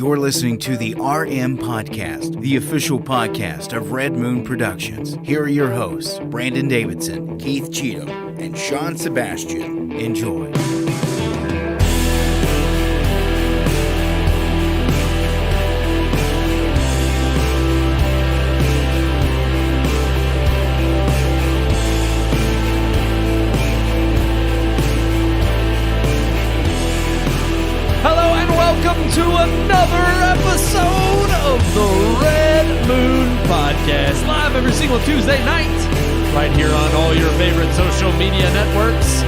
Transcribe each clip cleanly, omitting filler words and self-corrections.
You're listening to the RMPodcast, the official podcast of Red Moon Productions. Here are your hosts, Brandon Davidson, Keith Cheatham, and Sean Sebastian. Enjoy. To another episode of the Red Moon Podcast, live every single Tuesday night, right here on all your favorite social media networks,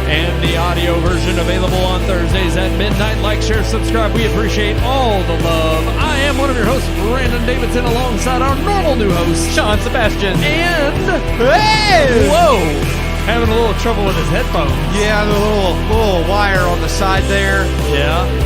and the audio version available on Thursdays at midnight. Like, share, subscribe. We appreciate all the love. I am one of your hosts, Brandon Davidson, alongside our normal new host, Sean Sebastian, and Hey! Whoa! Having a little trouble with his headphones. Yeah, the little wire on the side there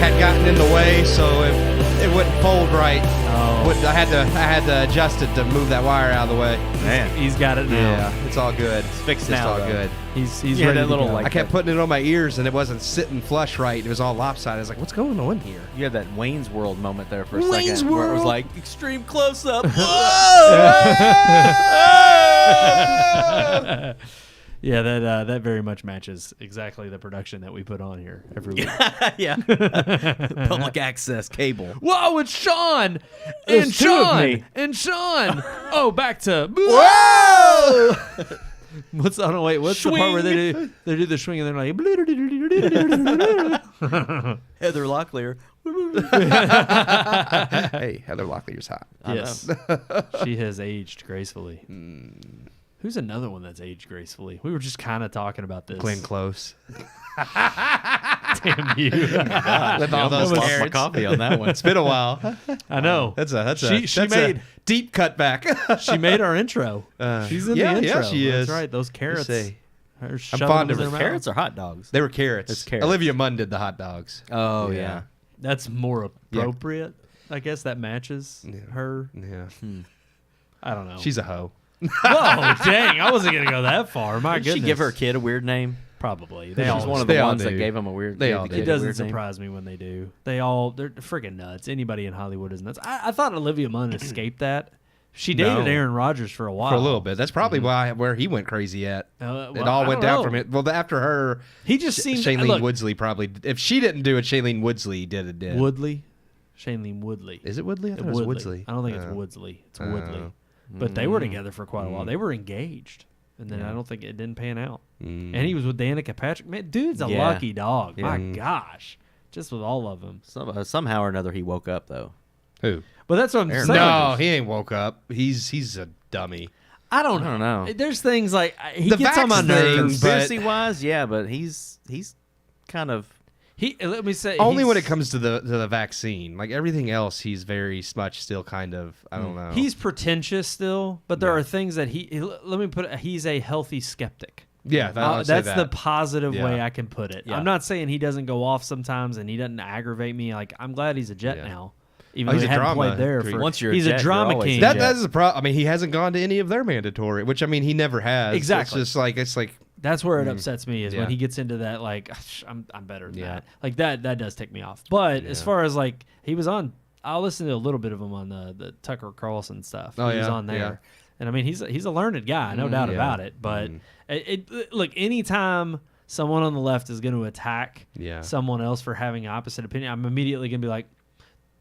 had gotten in the way, so it wouldn't fold right. Oh. I had to adjust it to move that wire out of the way. Man, he's got it now. Yeah, it's all good. It's fixed It's now. all good. He's ready that to little go. like I kept putting it on my ears, and it wasn't sitting flush right. It was all lopsided. I was like, "What's going on here?" You had that Wayne's World moment there for a Wayne's second, where it was World? like extreme close up. Yeah, that very much matches exactly the production that we put on here every week. Yeah, public access cable. Whoa, it's Sean There's and two of Sean me. and Sean. Oh, back to Whoa! what's the part where they do the swing and they're like Heather Locklear. Hey, Heather Locklear's hot. yes, she has aged gracefully. Who's another one that's aged gracefully? We were just kind of talking about this. Glenn Close. Damn you! With all those Lost my carrots. coffee on that one. It's been a while. I know. That's a She made- a deep cutback. She made our intro. She's in the intro. Yeah, she is. That's right. Those carrots. say, I'm fond of her. Carrots or hot dogs? They were carrots. It's carrots. Olivia Munn did the hot dogs. Oh Yeah. yeah. That's more appropriate. I guess that matches her. Yeah. I don't know. She's a hoe. Whoa, dang! I wasn't gonna go that far. My Did goodness. she give her kid a weird name? Probably. She's all one of they the all ones that do. gave him a weird. They gave all the do. kid It a doesn't weird name. surprise me when they do. They're freaking nuts. Anybody in Hollywood is nuts. I thought Olivia Munn escaped that. She dated No. Aaron Rodgers for a while. For a little bit. That's probably where he went crazy at. It well, all I went don't down know. from it. Well, after her, He just seemed Shailene look, Woodley probably. If she didn't do it, Shailene Woodley did it. Woodley, Shailene Woodley. Is it Woodley? I thought it was Woodley. I don't think it's Woodley. It's Woodley. But they were together for quite a while. They were engaged, and then I don't think it didn't pan out. And he was with Danica Patrick. Man, dude's a Yeah. lucky dog. Yeah. My gosh, just with all of them. Somehow or another, he woke up though. Who? But that's what I'm Aaron saying. No, he ain't woke up. He's a dummy. I don't know. There's things like he The gets on my vax nerves. thing, Conspiracy wise, yeah, but he's kind of. Let me say Only when it he's- comes to the vaccine. Like everything else, he's very much still kind of. I don't know. He's pretentious still, but there are things that let me put it. He's a healthy skeptic. yeah. I would say That's that. the positive Yeah. way I can put it. Yeah. I'm not saying he doesn't go off sometimes and he doesn't aggravate me. Like I'm glad he's a Jet Yeah. now, even Oh, though he's he a hadn't drama played there queen. for. Once you're a he's Jet, a you're drama always a king. Jet. that is a problem. I mean, he hasn't gone to any of their mandatory, which I mean, he never has. Exactly. It's just like That's where it upsets me is Yeah. when he gets into that like I'm better than Yeah. that. Like that does tick me off. But as far as like he was on, I'll listen to a little bit of him on the Tucker Carlson stuff. Oh, he was yeah? on there, Yeah. and I mean he's a learned guy, no doubt yeah. about it. But look, anytime someone on the left is going to attack someone else for having an opposite opinion, I'm immediately going to be like,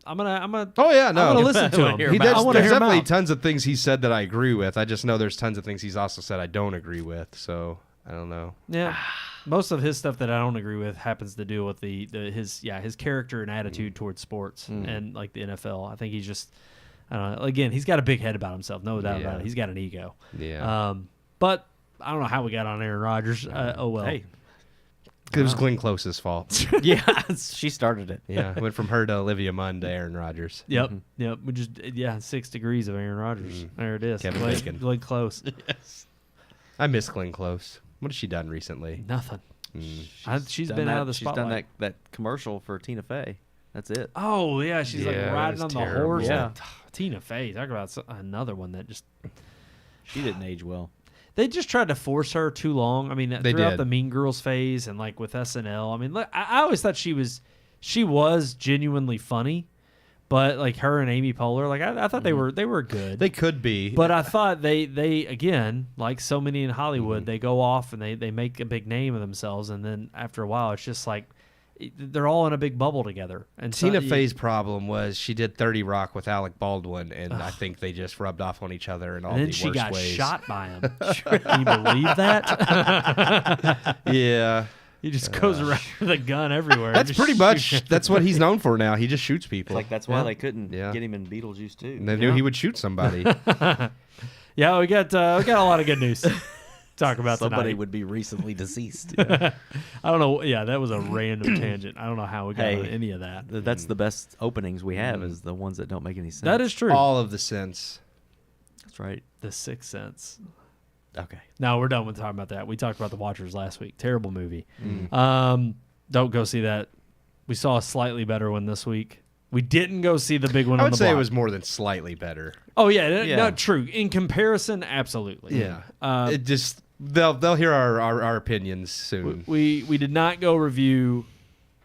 I'm gonna. Oh yeah, no. I'm gonna listen to him. hear He about does, I wanna there's hear him definitely out. tons of things he said that I agree with. I just know there's tons of things he's also said I don't agree with. So I don't know. Yeah, most of his stuff that I don't agree with happens to do with his character and attitude towards sports and like the NFL. I think he's just, I don't know. Again, he's got a big head about himself, no doubt about it. He's got an ego. Yeah. But I don't know how we got on Aaron Rodgers. Oh well. Hey, It was Glenn Close's fault. yeah, she started it. Yeah, went from her to Olivia Munn to Aaron Rodgers. Yep. Yep. We just 6 degrees of Aaron Rodgers. There it is. Kevin Bacon. Glenn Close. I miss Glenn Close. What has she done recently? Nothing. She's Done been that- out of the She's spotlight. done that commercial for Tina Fey. That's it. Oh yeah, she's like Yeah, riding that on was the terrible. horse. Yeah. Tina Fey. Talk about another one that just She didn't age well. they just tried to force her too long. I mean, They throughout did. the Mean Girls phase and like with SNL. I mean, look, I always thought she was she was genuinely funny, but like her and Amy Poehler, like I thought they were good. They could be, but I thought they again, like so many in Hollywood, they go off and they make a big name of themselves, and then after a while, it's just like they're all in a big bubble together. And Tina Fey's problem was she did 30 Rock with Alec Baldwin, and I think they just rubbed off on each other in all the worst ways. And then she got shot by him. Can you believe that? Yeah. He just goes around with a gun everywhere. That's pretty much that's what he's known for now. He just shoots people. Like that's why they couldn't get him in Beetlejuice too. And they knew he would shoot somebody. Yeah, we got a lot of good news to talk about Somebody tonight. would be recently deceased. I don't know. Yeah, that was a random tangent. I don't know how we got on any of that. That's the best openings we have is the ones that don't make any sense. That is true. All of the sense. That's right. The Sixth Sense. Okay. No, we're done with talking about that. We talked about The Watchers last week. Terrible movie. Don't go see that. We saw a slightly better one this week. We didn't go see the big one I on would the say block. it was more than slightly better. Oh, yeah. No, true. In comparison, absolutely. Yeah. It just they'll hear our opinions soon. We did not go review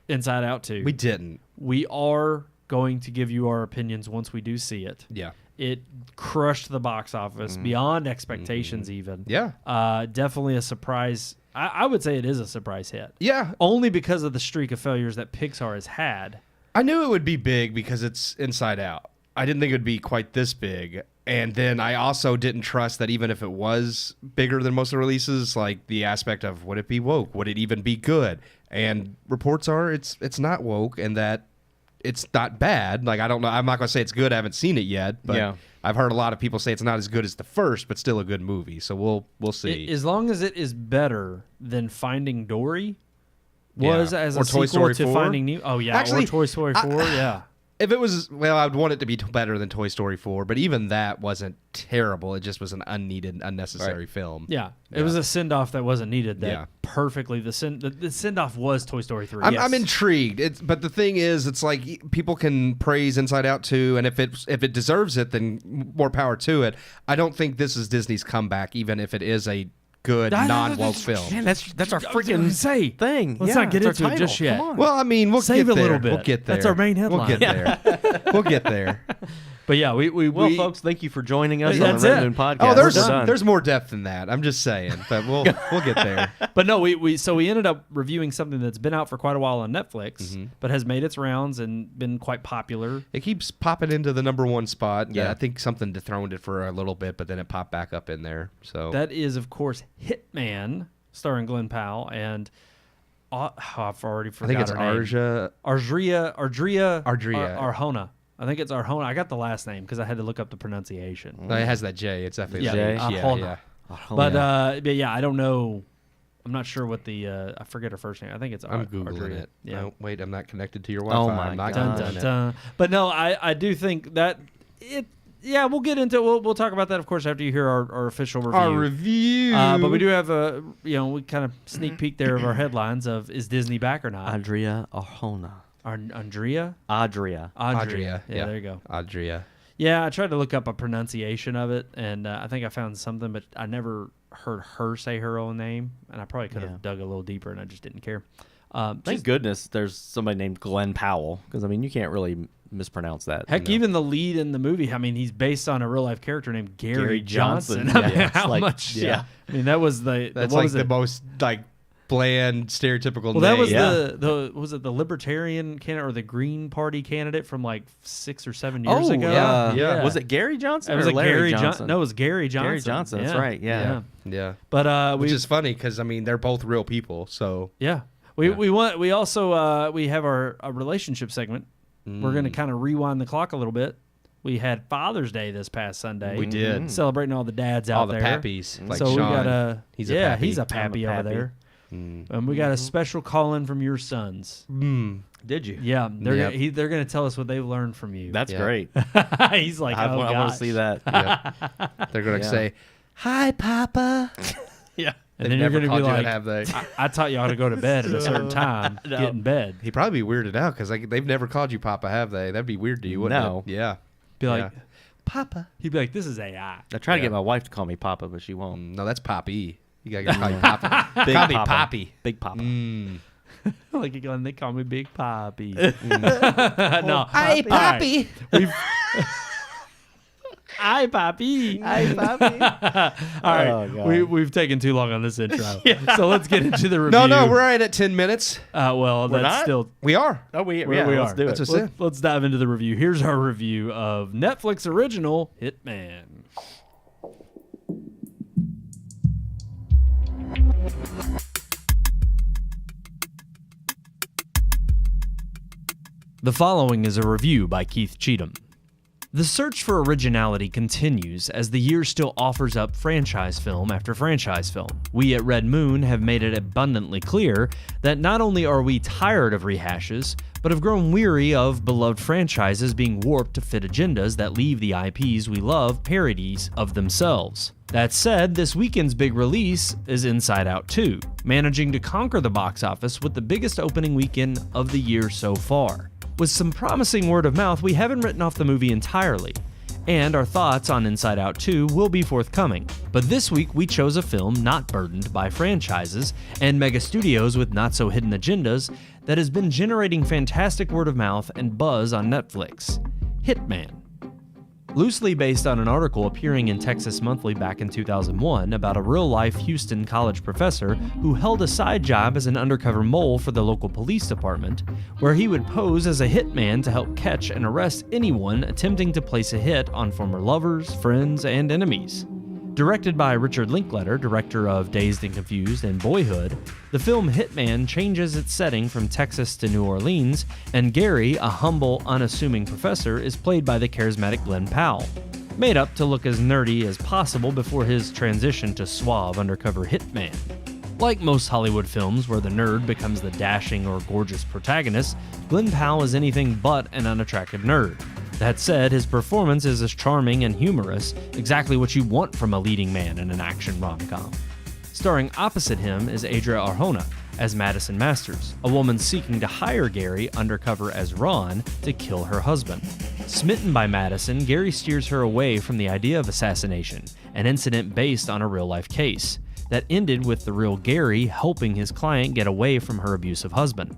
Inside Out 2. We didn't. We are going to give you our opinions once we do see it. Yeah. It crushed the box office beyond expectations even. Yeah. Definitely a surprise. I would say it is a surprise hit. Yeah. Only because of the streak of failures that Pixar has had. I knew it would be big because it's Inside Out. I didn't think it would be quite this big. And then I also didn't trust that even if it was bigger than most of the releases, like the aspect of would it be woke? Would it even be good? And reports are it's not woke and that it's not bad. Like, I don't know. I'm not going to say it's good. I haven't seen it yet. But I've heard a lot of people say it's not as good as the first, but still a good movie. So we'll see. As long as it is better than Finding Dory was as or a Toy sequel Story to 4. Finding Nemo. Oh, yeah. Actually, or Toy Story 4, yeah. If it was, well, I'd want it to be better than Toy Story 4, but even that wasn't terrible. It just was an unneeded, unnecessary film. Yeah. It was a send-off that wasn't needed. That perfectly, the send-off was Toy Story 3. I'm intrigued. But the thing is, it's like people can praise Inside Out 2, and if it deserves it, then more power to it. I don't think this is Disney's comeback, even if it is a good non-woke film. Man, that's our freaking thing. Let's not get into it just yet. Well, I mean, we'll Save get a there. little bit. We'll get there. That's our main headline. We'll get there. We'll get there. But yeah, well, folks, thank you for joining us on That's the Red it. Moon Podcast. Oh, there's more depth than that. I'm just saying, but we'll get there. But no, we ended up reviewing something that's been out for quite a while on Netflix, but has made its rounds and been quite popular. It keeps popping into the #1 spot. Yeah. I think something dethroned it for a little bit, but then it popped back up in there. So That is, of course, Hitman, starring Glenn Powell and I've already forgot. I think it's her name. Ardria Arjona. I think it's Arjona. I got the last name because I had to look up the pronunciation. No, it has that J. It's definitely Yeah, J. Arjona. Yeah. But yeah, I don't know. I'm not sure what the I forget her first name. I think it's I'm Googling Ardria. it. Yeah. No, wait, I'm not connected to your Wi-Fi. my I'm not God. Googling it. Dun. But no, I do think that it. Yeah, we'll get into it. We'll talk about that, of course, after you hear our official review. Our review. But we do have we kind of sneak peek there of our headlines of is Disney back or not? Adria Arjona. Andrea? Adria. Yeah, there you go. Adria. Yeah, I tried to look up a pronunciation of it, and I think I found something, but I never heard her say her own name, and I probably could have dug a little deeper, and I just didn't care. Thank goodness there's somebody named Glenn Powell, because, I mean, you can't really mispronounce that. Heck, even the lead in the movie, I mean, he's based on a real-life character named Gary Johnson. Yeah. I mean, how Like, much? yeah. I mean, that was That's what like was the it? most bland, stereotypical Well, name. that was the Libertarian candidate or the Green Party candidate from like 6 or 7 years ago. yeah. Was it Gary Johnson It was or like Larry Gary Johnson? No, it was Gary Johnson. Gary Johnson, that's right, yeah. Yeah. But Which is funny because, I mean, they're both real people, so. yeah. We also we have our relationship segment. We're going to kind of rewind the clock a little bit. We had Father's Day this past Sunday. We did. Celebrating all the dads All out the there. pappies. Like So Sean. we got He's a pappy. he's a pappy over pappy. there. And we got a special call-in from your sons. Did you? Yeah, they're Yep. they're going to tell us what they've learned from you. That's great. He's like, I want gosh. to see that. Yep. They're going to say, "Hi, Papa." Yeah. And then you're going to be like, have they? I taught you how to go to bed at a certain time. No. Get in bed. He'd probably be weirded out because they've never called you Papa, have they? That'd be weird to you, wouldn't No. it? Yeah. Be like, Yeah. Papa. he'd be like, this is AI. I try to Yeah. get my wife to call me Papa, but she won't. No, that's Poppy. You got to call you Poppy. Big Call me Papa. Poppy. Big Papa. Like Glenn, they call me Big Poppy. No, Hey, Poppy. We've. Hi, Poppy. Hi, Poppy. All right, Oh, God. we've taken too long on this intro, so let's get into the review. No, we're right at 10 minutes. Well, that's not? still. We are. Oh, we We let's are. do it. That's what's it. Let's dive into the review. Here's our review of Netflix original Hitman. The following is a review by Keith Cheatham. The search for originality continues as the year still offers up franchise film after franchise film. We at Red Moon have made it abundantly clear that not only are we tired of rehashes, but have grown weary of beloved franchises being warped to fit agendas that leave the IPs we love parodies of themselves. That said, this weekend's big release is Inside Out 2, managing to conquer the box office with the biggest opening weekend of the year so far. With some promising word of mouth, we haven't written off the movie entirely, and our thoughts on Inside Out 2 will be forthcoming. But this week we chose a film not burdened by franchises and mega studios with not so hidden agendas that has been generating fantastic word of mouth and buzz on Netflix. Hitman. Loosely based on an article appearing in Texas Monthly back in 2001 about a real-life Houston college professor who held a side job as an undercover mole for the local police department, where he would pose as a hitman to help catch and arrest anyone attempting to place a hit on former lovers, friends, and enemies. Directed by Richard Linklater, director of Dazed and Confused and Boyhood, the film Hitman changes its setting from Texas to New Orleans, and Gary, a humble, unassuming professor, is played by the charismatic Glenn Powell, made up to look as nerdy as possible before his transition to suave undercover hitman. Like most Hollywood films where the nerd becomes the dashing or gorgeous protagonist, Glenn Powell is anything but an unattractive nerd. That said, his performance is as charming and humorous, exactly what you want from a leading man in an action rom-com. Starring opposite him is Adria Arjona as Madison Masters, a woman seeking to hire Gary undercover as Ron to kill her husband. Smitten by Madison, Gary steers her away from the idea of assassination, an incident based on a real-life case that ended with the real Gary helping his client get away from her abusive husband.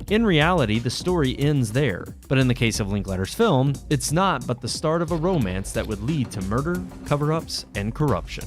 In reality, the story ends there, but in the case of Linklater's film, it's not but the start of a romance that would lead to murder, cover-ups, and corruption.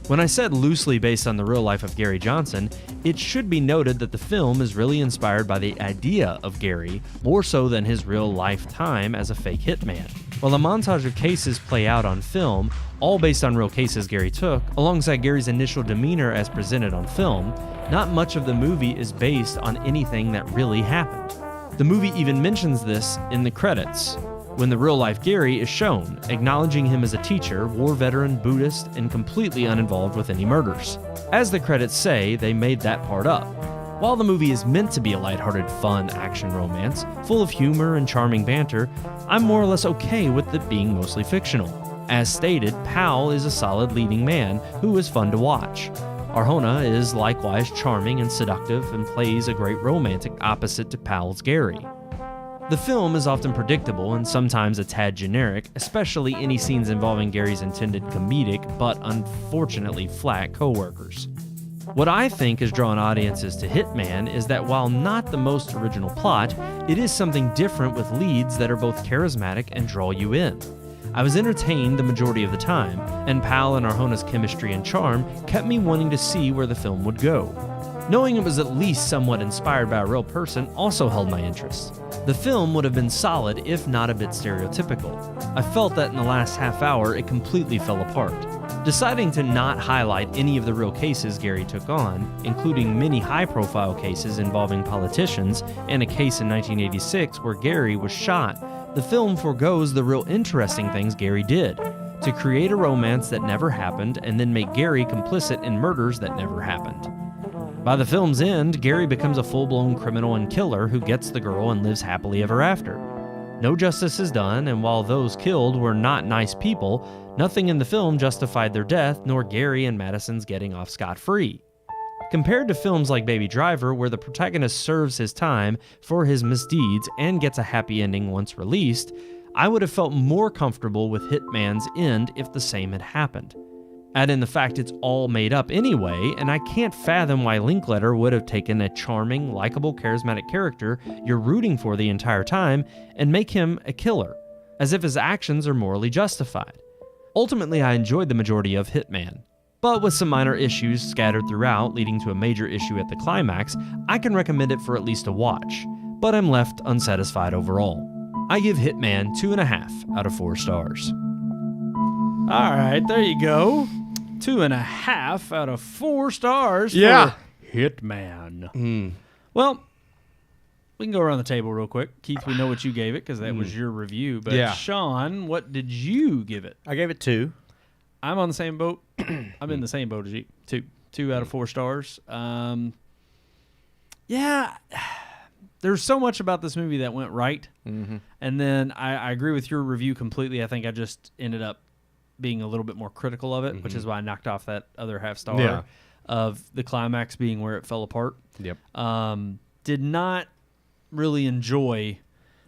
When I said loosely based on the real life of Gary Johnson, it should be noted that the film is really inspired by the idea of Gary, more so than his real life time as a fake hitman. While a montage of cases play out on film, all based on real cases Gary took, alongside Gary's initial demeanor as presented on film, not much of the movie is based on anything that really happened. The movie even mentions this in the credits, when the real-life Gary is shown, acknowledging him as a teacher, war veteran, Buddhist, and completely uninvolved with any murders. As the credits say, they made that part up. While the movie is meant to be a lighthearted, fun action romance, full of humor and charming banter, I'm more or less okay with it being mostly fictional. As stated, Powell is a solid leading man who is fun to watch. Arjona is likewise charming and seductive and plays a great romantic opposite to Powell's Gary. The film is often predictable and sometimes a tad generic, especially any scenes involving Gary's intended comedic but unfortunately flat co-workers. What I think has drawn audiences to Hitman is that while not the most original plot, it is something different with leads that are both charismatic and draw you in. I was entertained the majority of the time, and Powell and Arjona's chemistry and charm kept me wanting to see where the film would go. Knowing it was at least somewhat inspired by a real person also held my interest. The film would have been solid if not a bit stereotypical. I felt that in the last half hour it completely fell apart. Deciding to not highlight any of the real cases Gary took on, including many high-profile cases involving politicians and a case in 1986 where Gary was shot, the film forgoes the real interesting things Gary did, to create a romance that never happened and then make Gary complicit in murders that never happened. By the film's end, Gary becomes a full-blown criminal and killer who gets the girl and lives happily ever after. No justice is done, and while those killed were not nice people, nothing in the film justified their death, nor Gary and Madison's getting off scot-free. Compared to films like Baby Driver, where the protagonist serves his time for his misdeeds and gets a happy ending once released, I would have felt more comfortable with Hitman's end if the same had happened. Add in the fact it's all made up anyway, and I can't fathom why Linklater would have taken a charming, likable, charismatic character you're rooting for the entire time and make him a killer, as if his actions are morally justified. Ultimately, I enjoyed the majority of Hitman, but with some minor issues scattered throughout leading to a major issue at the climax, I can recommend it for at least a watch, but I'm left unsatisfied overall. I give Hitman 2.5 out of 4 stars. All right, there you go. 2.5 out of 4 stars Yeah. for Hitman. Well, we can go around the table real quick. Keith, we know what you gave it because that was your review. But Yeah. Sean, what did you give it? I gave it 2. I'm on the same boat. I'm in the same boat as you. 2 out of 4 stars. Yeah, there's so much about this movie that went right. And then I agree with your review completely. I think I just ended up being a little bit more critical of it, which is why I knocked off that other half star of the climax being where it fell apart. Yep. Did not really enjoy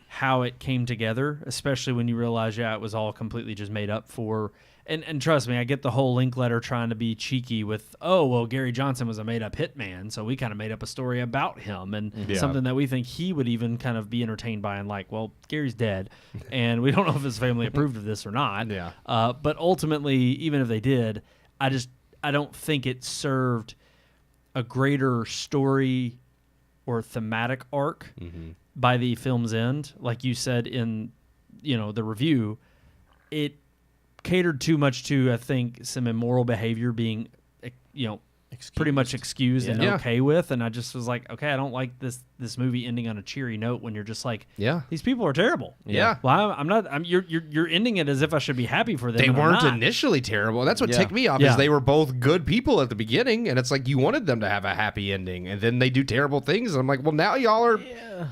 how it came together, especially when you realize, it was all completely just made up for. And trust me, I get the whole Linklater trying to be cheeky with, Gary Johnson was a made-up hitman, so we kind of made up a story about him and something that we think he would even kind of be entertained by and like, well, Gary's dead, and we don't know if his family approved of this or not. Yeah. But ultimately, even if they did, I don't think it served a greater story or thematic arc by the film's end. Like you said in, the review, it catered too much to, I think, some immoral behavior being, pretty much excused and okay with. And I just was like, okay, I don't like this movie ending on a cheery note when you're just like, these people are terrible. Yeah. Well, I'm not. You're ending it as if I should be happy for them. They and I'm weren't not. initially terrible. That's what ticked me off is they were both good people at the beginning, and it's like you wanted them to have a happy ending, and then they do terrible things. And I'm like, well, now y'all are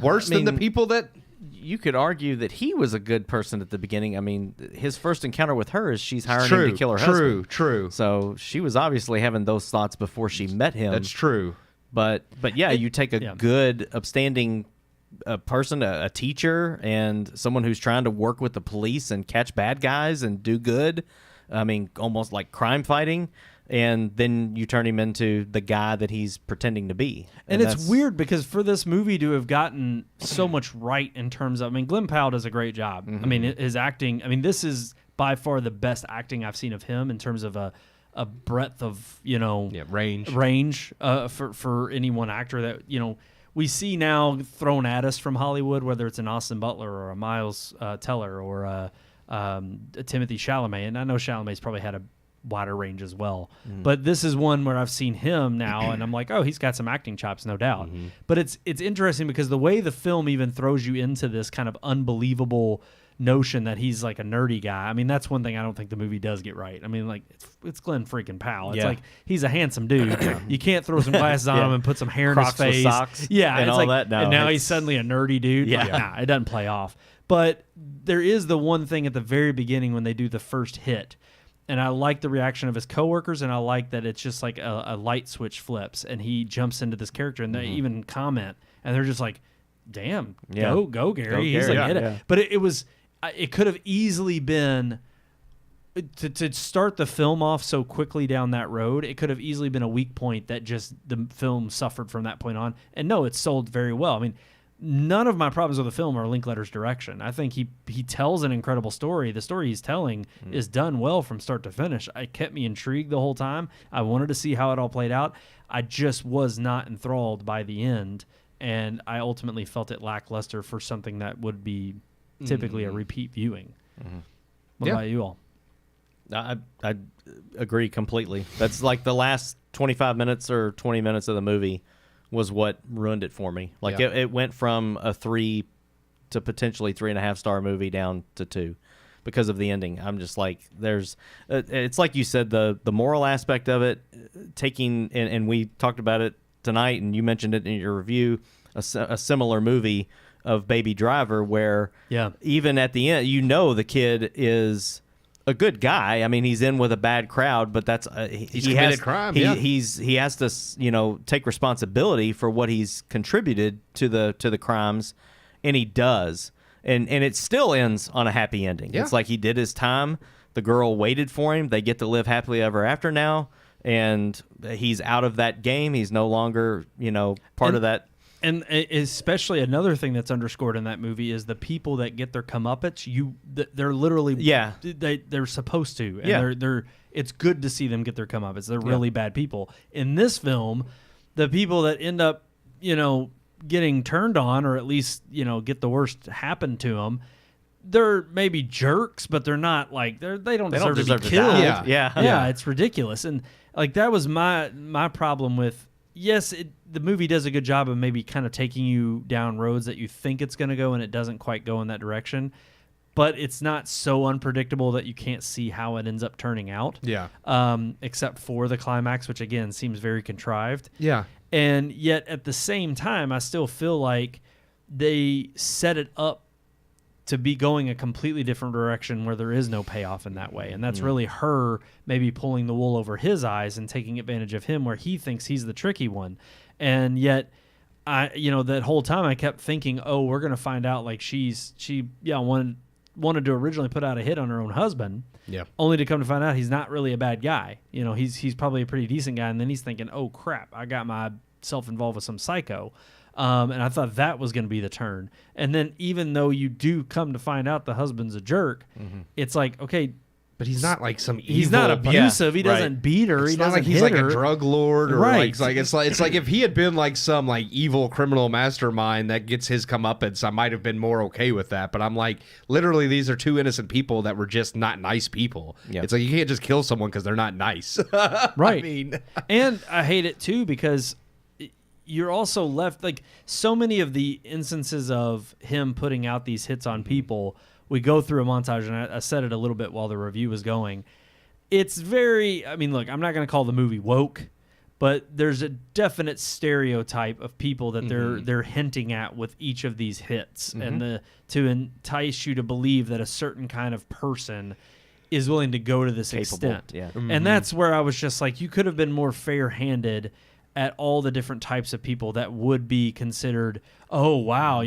worse than the people that... You could argue that he was a good person at the beginning. I mean, his first encounter with her is she's hiring him to kill her husband. True. So she was obviously having those thoughts before she met him. That's true. But yeah, you take a good, upstanding person, a teacher, and someone who's trying to work with the police and catch bad guys and do good. I mean, almost like crime fighting. And then you turn him into the guy that he's pretending to be. And it's weird because for this movie to have gotten so much right in terms of, Glenn Powell does a great job. I mean, his acting, this is by far the best acting I've seen of him in terms of a breadth of, range for any one actor that, we see now thrown at us from Hollywood, whether it's an Austin Butler or a Miles Teller or a Timothy Chalamet. And I know Chalamet's probably had a wider range as well, but this is one where I've seen him now and I'm like, he's got some acting chops, no doubt. But it's interesting because the way the film even throws you into this kind of unbelievable notion that he's like a nerdy guy. That's one thing I don't think the movie does get right. It's Glenn freaking Powell. It's like he's a handsome dude. You can't throw some glasses on him and put some hair Crocs in his face. with socks and all like, that. No, and now he's suddenly a nerdy dude. Yeah. Nah, it doesn't play off. But there is the one thing at the very beginning when they do the first hit. And I like the reaction of his coworkers, and I like that it's just like a light switch flips, and he jumps into this character, and they even comment, and they're just like, "Damn, go Gary!" He's like, "Hit it!" But it could have easily been to start the film off so quickly down that road. It could have easily been a weak point that just the film suffered from that point on. And no, it's sold very well. None of my problems with the film are Linklater's direction. I think he tells an incredible story. The story he's telling is done well from start to finish. It kept me intrigued the whole time. I wanted to see how it all played out. I just was not enthralled by the end, and I ultimately felt it lackluster for something that would be typically a repeat viewing. What about you all? I agree completely. That's like the last 25 minutes or 20 minutes of the movie was what ruined it for me. Like it went from a 3 to potentially 3.5 star movie down to 2 because of the ending. I'm just like, it's like you said, the moral aspect of it, taking, and we talked about it tonight, and you mentioned it in your review, a similar movie of Baby Driver, where even at the end, the kid is a good guy. He's in with a bad crowd, but that's he's committed crime. He has to take responsibility for what he's contributed to the crimes, and he does. And it still ends on a happy ending. It's like he did his time. The girl waited for him. They get to live happily ever after now, and he's out of that game. He's no longer, part of that. And especially another thing that's underscored in that movie is the people that get their comeuppance. They're literally they're supposed to, and they're it's good to see them get their comeuppance. They're really bad people. In this film, the people that end up getting turned on, or at least get the worst happen to them, they're maybe jerks, but they're not like they don't deserve to be killed. Yeah, it's ridiculous. And like that was my problem with. Yes, the movie does a good job of maybe kind of taking you down roads that you think it's going to go, and it doesn't quite go in that direction. But it's not so unpredictable that you can't see how it ends up turning out. Yeah. Except for the climax, which again seems very contrived. Yeah. And yet at the same time, I still feel like they set it up to be going a completely different direction where there is no payoff in that way. And that's really her maybe pulling the wool over his eyes and taking advantage of him where he thinks he's the tricky one. And yet, that whole time I kept thinking, oh, we're going to find out like she wanted to originally put out a hit on her own husband. Yeah. Only to come to find out he's not really a bad guy. He's probably a pretty decent guy. And then he's thinking, oh, crap, I got myself involved with some psycho. And I thought that was going to be the turn. And then even though you do come to find out the husband's a jerk, it's like, okay. But he's not like some evil. He's not abusive. He doesn't beat her. It's he not doesn't like he's hit like her. a drug lord, or right. it's like if he had been like some like evil criminal mastermind that gets his comeuppance, I might have been more okay with that. But I'm like, literally, these are two innocent people that were just not nice people. Yep. It's like you can't just kill someone because they're not nice. Right. I mean, and I hate it too because you're also left like so many of the instances of him putting out these hits on people. We go through a montage, and I said it a little bit while the review was going. It's very, look, I'm not going to call the movie woke, but there's a definite stereotype of people that they're hinting at with each of these hits, and to entice you to believe that a certain kind of person is willing to go to this extent. Yeah. And that's where I was just like, you could have been more fair-handed at all the different types of people that would be considered, oh wow,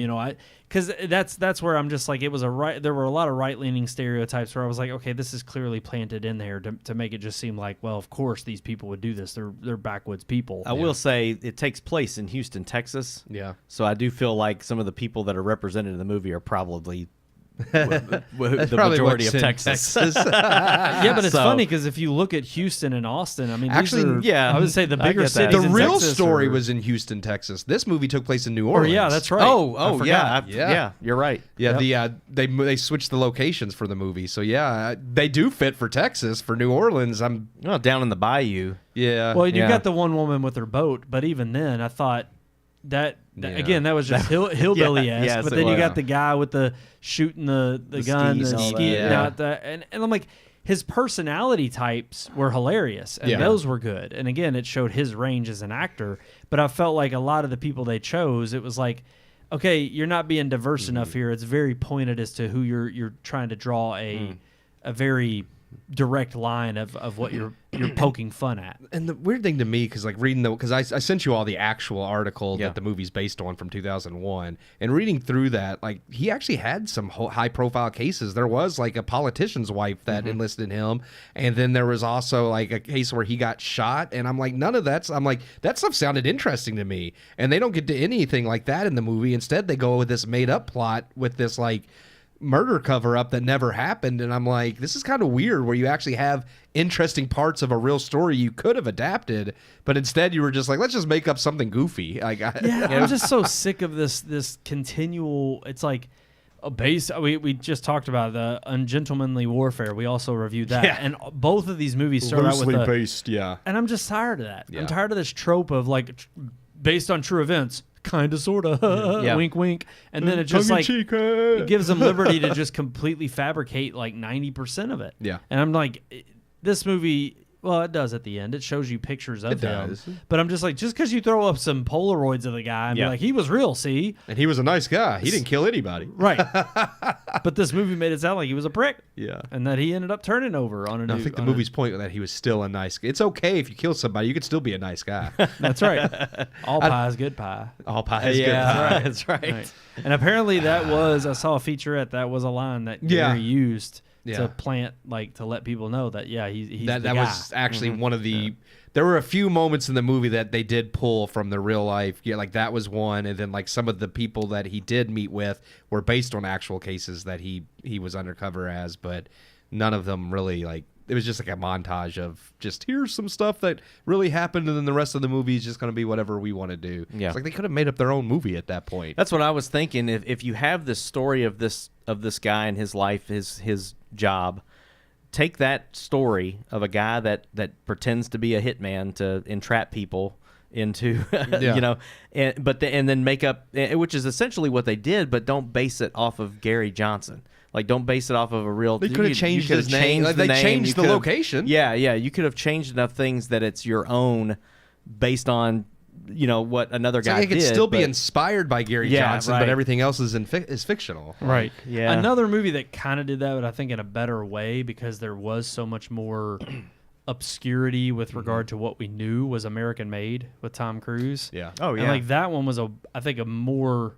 because that's where I'm just like, there were a lot of right-leaning stereotypes where I was like, okay, this is clearly planted in there to make it just seem like, well, of course these people would do this. They're backwoods people. I will say it takes place in Houston, Texas. Yeah. So I do feel like some of the people that are represented in the movie are probably the majority of Texas. Yeah, but it's funny because if you look at Houston and Austin, actually, I would say the bigger cities. The in real Texas story was in Houston, Texas. This movie took place in New Orleans. Yeah, that's right. Oh, yeah, you're right. Yeah, yep. They switched the locations for the movie, so yeah, they do fit for Texas. For New Orleans, down in the bayou. Yeah. Well, you got the one woman with her boat, but even then, I thought. Again, that was just hillbilly-esque. But then you got the guy with the shooting the gun, the ski, and I'm like, his personality types were hilarious, and those were good. And again, it showed his range as an actor. But I felt like a lot of the people they chose, it was like, okay, you're not being diverse enough here. It's very pointed as to who you're trying to draw a direct line of what you're poking fun at. And the weird thing to me, because like reading because I sent you all the actual article that the movie's based on from 2001, and reading through that, like he actually had some high profile cases. There was like a politician's wife that enlisted him, and then there was also like a case where he got shot, and I'm like, none of that's. I'm like, that stuff sounded interesting to me, and they don't get to anything like that in the movie. Instead, they go with this made up plot with this like murder cover-up that never happened, and I'm like, this is kind of weird where you actually have interesting parts of a real story you could have adapted, but instead you were just like, let's just make up something goofy. I'm just so sick of this continual, it's like a base. We just talked about the Ungentlemanly Warfare. We also reviewed that, and both of these movies start out with based, and I'm just tired of that. I'm tired of this trope of like based on true events. Kind of, sort of, wink, wink. And then it just like it gives them liberty to just completely fabricate like 90% of it. Yeah. And I'm like, this movie, well, it does at the end. It shows you pictures of him. But I'm just like, just because you throw up some Polaroids of the guy and be like, he was real, see? And he was a nice guy. He didn't kill anybody. Right. But this movie made it sound like he was a prick. Yeah. And that he ended up turning over on a I think the movie's point was that he was still a nice guy. It's okay if you kill somebody. You could still be a nice guy. That's right. All pie is good pie. All pie is good pie. That's right. And apparently that was, I saw a featurette, that was a line that Gary used to plant, like, to let people know that he's that the guy. was actually one of the. There were a few moments in the movie that they did pull from the real life. Yeah, like that was one, and then like some of the people that he did meet with were based on actual cases that he was undercover as, but none of them really like. It was just like a montage of just here's some stuff that really happened, and then the rest of the movie is just going to be whatever we want to do. Yeah. It's like they could have made up their own movie at that point. That's what I was thinking. If you have this story of this guy and his life, his job, take that story of a guy that pretends to be a hitman to entrap people into and then make up, which is essentially what they did, but don't base it off of Gary Johnson. Like, don't base it off of a real. They could have changed his name. Like, they changed the location. Yeah. You could have changed enough things that it's your own, based on what another guy did. It could still be inspired by Gary Johnson, but everything else is fictional. Right. Yeah. Another movie that kind of did that, but I think in a better way, because there was so much more obscurity with regard to what we knew, was American Made with Tom Cruise. Yeah. Oh yeah. And like that one was I think a more.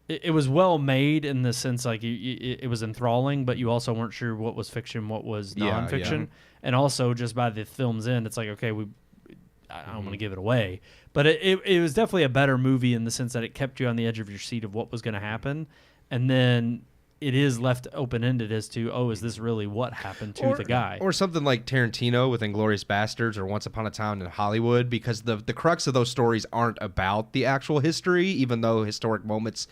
It was well made in the sense like it was enthralling, but you also weren't sure what was fiction, what was nonfiction, and also just by the film's end, it's like, okay, I don't want to give it away, but it was definitely a better movie in the sense that it kept you on the edge of your seat of what was going to happen, and then it is left open ended as to, is this really what happened to the guy, or something like Tarantino with Inglourious Basterds or Once Upon a Time in Hollywood, because the crux of those stories aren't about the actual history, even though historic moments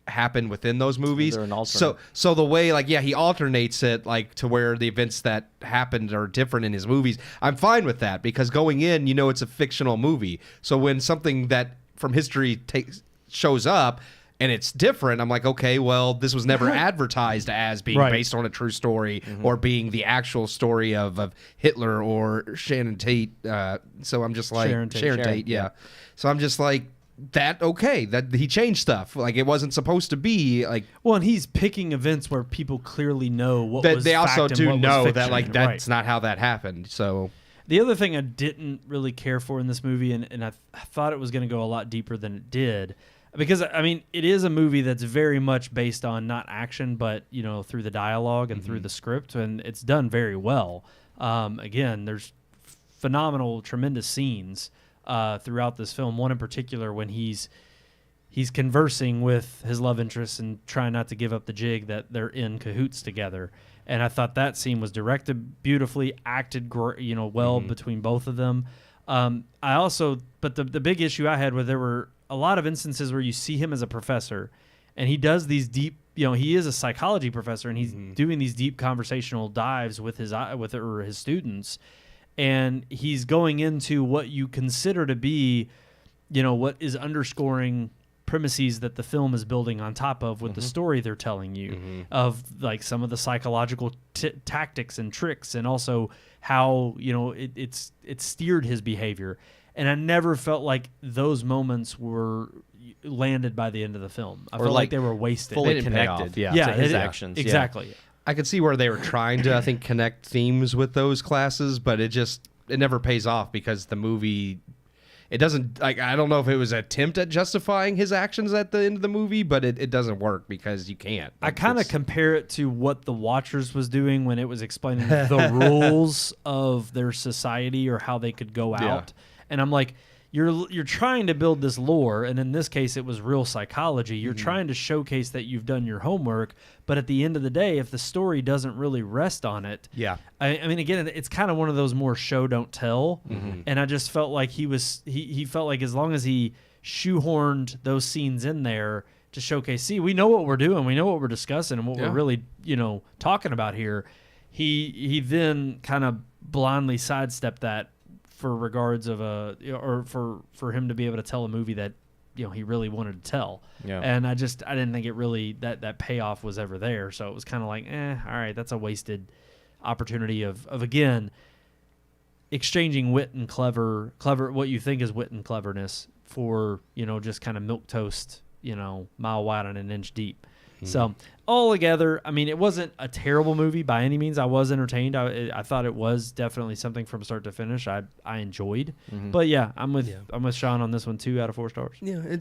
happen within those movies. They're an alternate. So the way, like, he alternates it, like, to where the events that happened are different in his movies. I'm fine with that, because going in, it's a fictional movie. So when something that from history shows up and it's different, I'm like, okay, well, this was never advertised as being based on a true story or being the actual story of Hitler or Shannon Tate. So I'm just like, Sharon Tate, yeah. So I'm just like, that he changed stuff, like it wasn't supposed to be like. Well, and he's picking events where people clearly know what that was they fact also and do what know was that fiction. like that's not how that happened. So the other thing I didn't really care for in this movie, and I thought it was going to go a lot deeper than it did, because I mean it is a movie that's very much based on not action, but through the dialogue and through the script, and it's done very well. Again, there's phenomenal, tremendous scenes throughout this film. One in particular when he's conversing with his love interest and trying not to give up the jig that they're in cahoots together. And I thought that scene was directed beautifully, acted well between both of them. But the big issue I had was there were a lot of instances where you see him as a professor, and he does these deep, he is a psychology professor, and he's doing these deep conversational dives with his students. And he's going into what you consider to be, what is underscoring premises that the film is building on top of with the story they're telling you of like some of the psychological tactics and tricks, and also how it's steered his behavior. And I never felt like those moments were landed by the end of the film. I felt like they were wasted. Fully They didn't pay connected. off. To his actions. Exactly. Yeah. I could see where they were trying to, I think, connect themes with those classes, but it never pays off because the movie, it doesn't, like, I don't know if it was an attempt at justifying his actions at the end of the movie, but it doesn't work because you can't. I kind of compare it to what The Watchers was doing when it was explaining the rules of their society or how they could go out. And I'm like, you're trying to build this lore, and in this case, it was real psychology. You're trying to showcase that you've done your homework, but at the end of the day, if the story doesn't really rest on it, I mean, again, it's kind of one of those more show don't tell, and I just felt like he felt like as long as he shoehorned those scenes in there to showcase, see, we know what we're doing, we know what we're discussing, and what we're really talking about here. He then kind of blindly sidestepped that for regards of for him to be able to tell a movie that he really wanted to tell. And I didn't think it really that payoff was ever there. So it was kind of like, all right, that's a wasted opportunity of again exchanging wit and clever what you think is wit and cleverness for just kind of milquetoast, mile wide and an inch deep. So all together, I mean, it wasn't a terrible movie by any means. I was entertained. I thought it was definitely something from start to finish. I enjoyed. But yeah, I'm with Sean on this one, 2 out of 4 stars. Yeah,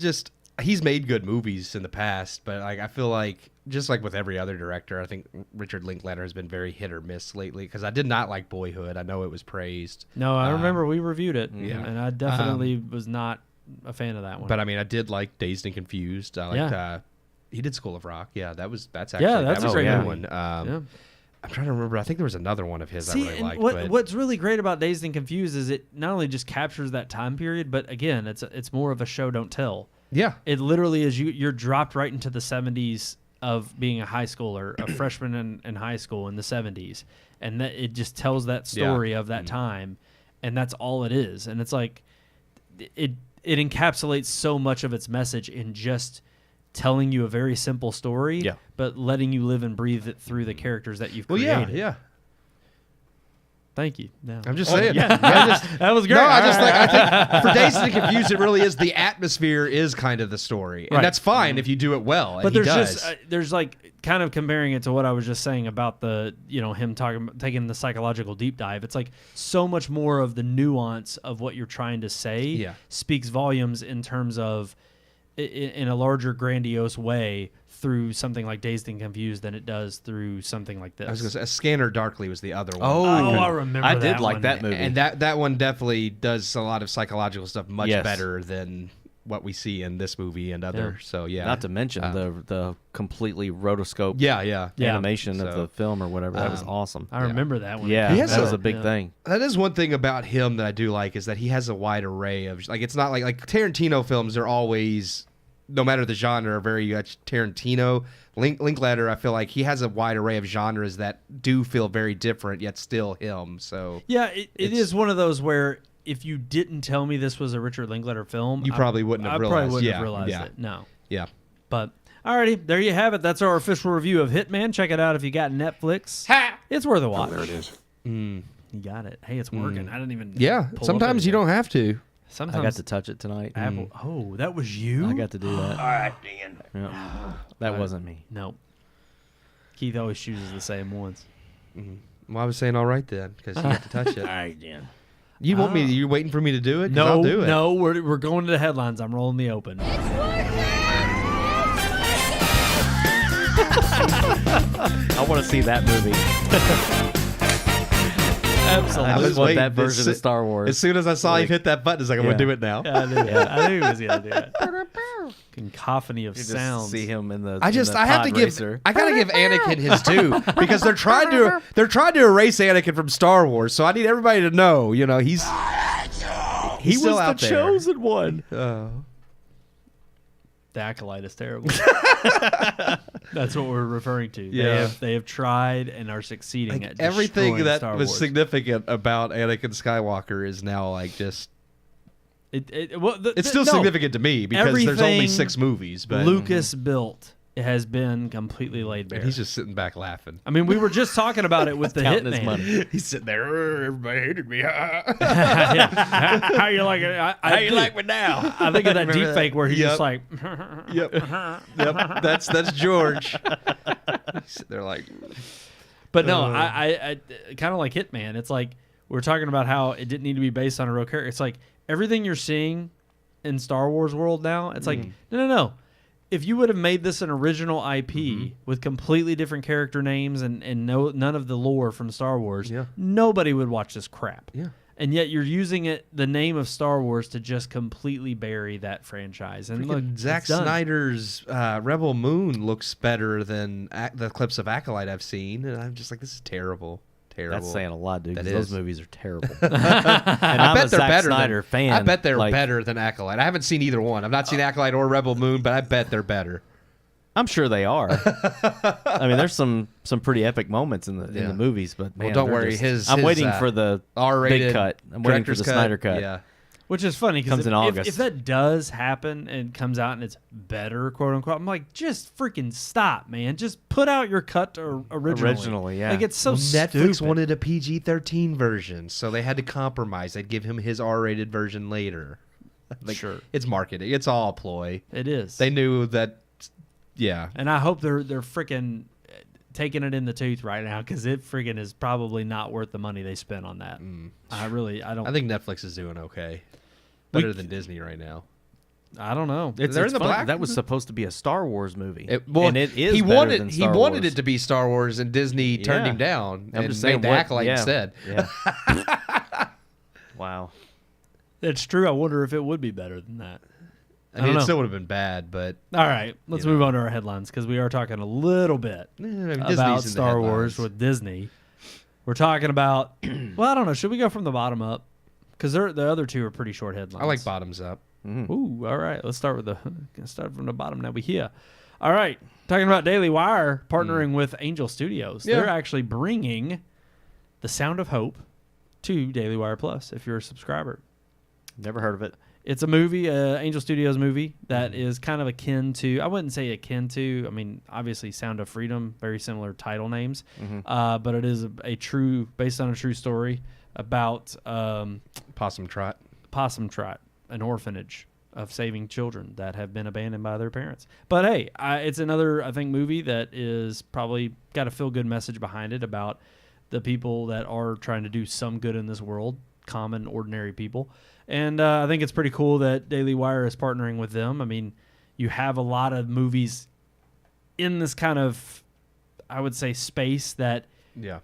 he's made good movies in the past, but like I feel like just like with every other director, I think Richard Linklater has been very hit or miss lately. Because I did not like Boyhood. I know it was praised. No, I remember we reviewed it. yeah. And I definitely was not a fan of that one. But I mean, I did like Dazed and Confused. I liked. He did School of Rock. Yeah, that's actually that's that was a great good movie. one. I'm trying to remember. I think there was another one of his I really liked. What's really great about Dazed and Confused is it not only just captures that time period, but again, it's more of a show don't tell. Yeah, It literally is you're dropped right into the 70s of being a high schooler, a freshman in high school in the 70s, and that it just tells that story of that time, and that's all it is. And it's like it encapsulates so much of its message in just telling you a very simple story, but letting you live and breathe it through the characters that you've created. yeah. Thank you. No. I'm just saying. That was great. No, I think for Dazed and Confused, it really is the atmosphere is kind of the story, and that's fine if you do it well. But and there's like kind of comparing it to what I was just saying about the him taking the psychological deep dive. It's like so much more of the nuance of what you're trying to say speaks volumes in terms of in a larger grandiose way through something like Dazed and Confused than it does through something like this. I was going to say, A Scanner Darkly was the other one. I remember I that did like one. that movie. And that one definitely does a lot of psychological stuff much better than what we see in this movie and other. So, yeah. Not to mention the completely rotoscope Yeah. animation of So, the film or whatever. That was awesome. I remember that one. Yeah, has that was a- a big thing. That is one thing about him that I do like is that he has a wide array of, like, it's not like Tarantino films are always, no matter the genre, are very much Tarantino. Linklater, I feel like he has a wide array of genres that do feel very different, yet still him. So Yeah, it is one of those where if you didn't tell me this was a Richard Linklater film, You probably wouldn't have I realized. probably wouldn't Yeah, have realized yeah. it. No. yeah. But alrighty, there you have it. That's our official review of Hitman. Check it out if you got Netflix. It's worth a watch. There it is. You got it. Hey, it's working. I didn't even. Yeah, pull up sometimes you anything. don't have to. Sometimes I got to touch it tonight. Apple. Oh, that was you. I got to do that. All right, Dan. Yeah. That wasn't me. No. Keith always chooses the same ones. Well, I was saying all right then, because you got to touch it. All right, Dan. You want me? You waiting for me to do it? 'Cause No, I'll do it. no, we're going to the headlines. I'm rolling the open. I want to see that movie. Absolutely. I just want waiting. that version of Star Wars. As soon as I saw you hit that button, it's like I'm gonna do it now. Yeah, I knew it. I knew he was going to do it. Cacophony of You just sounds. see him in the. I in the have pod to give racer. I gotta give Anakin his due because they're trying to erase Anakin from Star Wars. So I need everybody to know, he's still was out the there. chosen one. The Acolyte is terrible. That's what we're referring to. Yeah. They have tried and are succeeding at Everything destroying that Star was Wars. significant about Anakin Skywalker is now like just. It's It's still significant to me because there's only Everything 6 movies, but Lucas built has been completely laid bare. and he's just sitting back laughing. I mean, we were just talking about it with the Counting his Hitman. money. He's sitting there. Everybody hated me. Yeah. How you like it? How you like me now? I think of that Remember deep that? fake where he's Yep. just like, Yep. That's George. He's sitting there like. but no, I kind of like Hitman. It's like we're talking about how it didn't need to be based on a real character. It's like everything you're seeing in Star Wars world now. It's like no. If you would have made this an original IP with completely different character names and none of the lore from Star Wars, nobody would watch this crap. Yeah. And yet you're using the name of Star Wars to just completely bury that franchise. And look, Zack it's done. Snyder's Rebel Moon looks better than the clips of Acolyte I've seen, and I'm just like, this is terrible. Terrible. That's saying a lot, dude. That 'Cause is. those movies are terrible. and I'm bet a they're Zack better Snyder than, fan. I bet they're like, better than Acolyte. I haven't seen either one. I've not seen Acolyte or Rebel Moon, but I bet they're better. I'm sure they are. I mean, there's some pretty epic moments in the movies, but man, don't they're worry, just- his I'm waiting for the R-rated big cut. I'm waiting for the Snyder cut. Yeah. Which is funny because Comes in August. if that does happen and comes out and it's better, quote unquote, I'm like, just freaking stop, man. Just put out your cut originally. yeah. Like it's so Netflix stupid. wanted a PG-13 version, so they had to compromise. They'd give him his R-rated version later. Sure. It's marketing. It's all a ploy. It is. They knew that. Yeah. And I hope they're freaking taking it in the tooth right now because it freaking is probably not worth the money they spent on that. I don't. I think Netflix is doing okay. Better than Disney right now. I don't know. It's They're in the funny. black. That was supposed to be a Star Wars movie, Well, and it is. He better wanted than he Star wanted Wars. it to be Star Wars, and Disney turned Yeah. him down I'm and just made saying the what- Acolyte yeah. instead. Yeah. Wow. It's true. I wonder if it would be better than that. I mean, don't it know. still would have been bad, but All right, let's move on to our headlines because we are talking a little bit Disney's about in the Star Wars headlines. with Disney. We're talking about, well, I don't know. Should we go from the bottom up? Because the other two are pretty short headlines. I like bottoms up. Ooh, all right. Let's start from the bottom now. We here. All right, talking about Daily Wire partnering with Angel Studios. Yeah. They're actually bringing The Sound of Hope to Daily Wire Plus if you're a subscriber. Never heard of it. It's a movie, Angel Studios movie that is kind of akin to, I wouldn't say akin to, I mean, obviously Sound of Freedom, very similar title names, but it is based on a true story about Possum Trot. Possum Trot, an orphanage of saving children that have been abandoned by their parents. But hey, it's another, I think, movie that is probably got a feel-good message behind it about the people that are trying to do some good in this world, common, ordinary people. And I think it's pretty cool that Daily Wire is partnering with them. I mean, you have a lot of movies in this kind of, I would say, space that Yeah.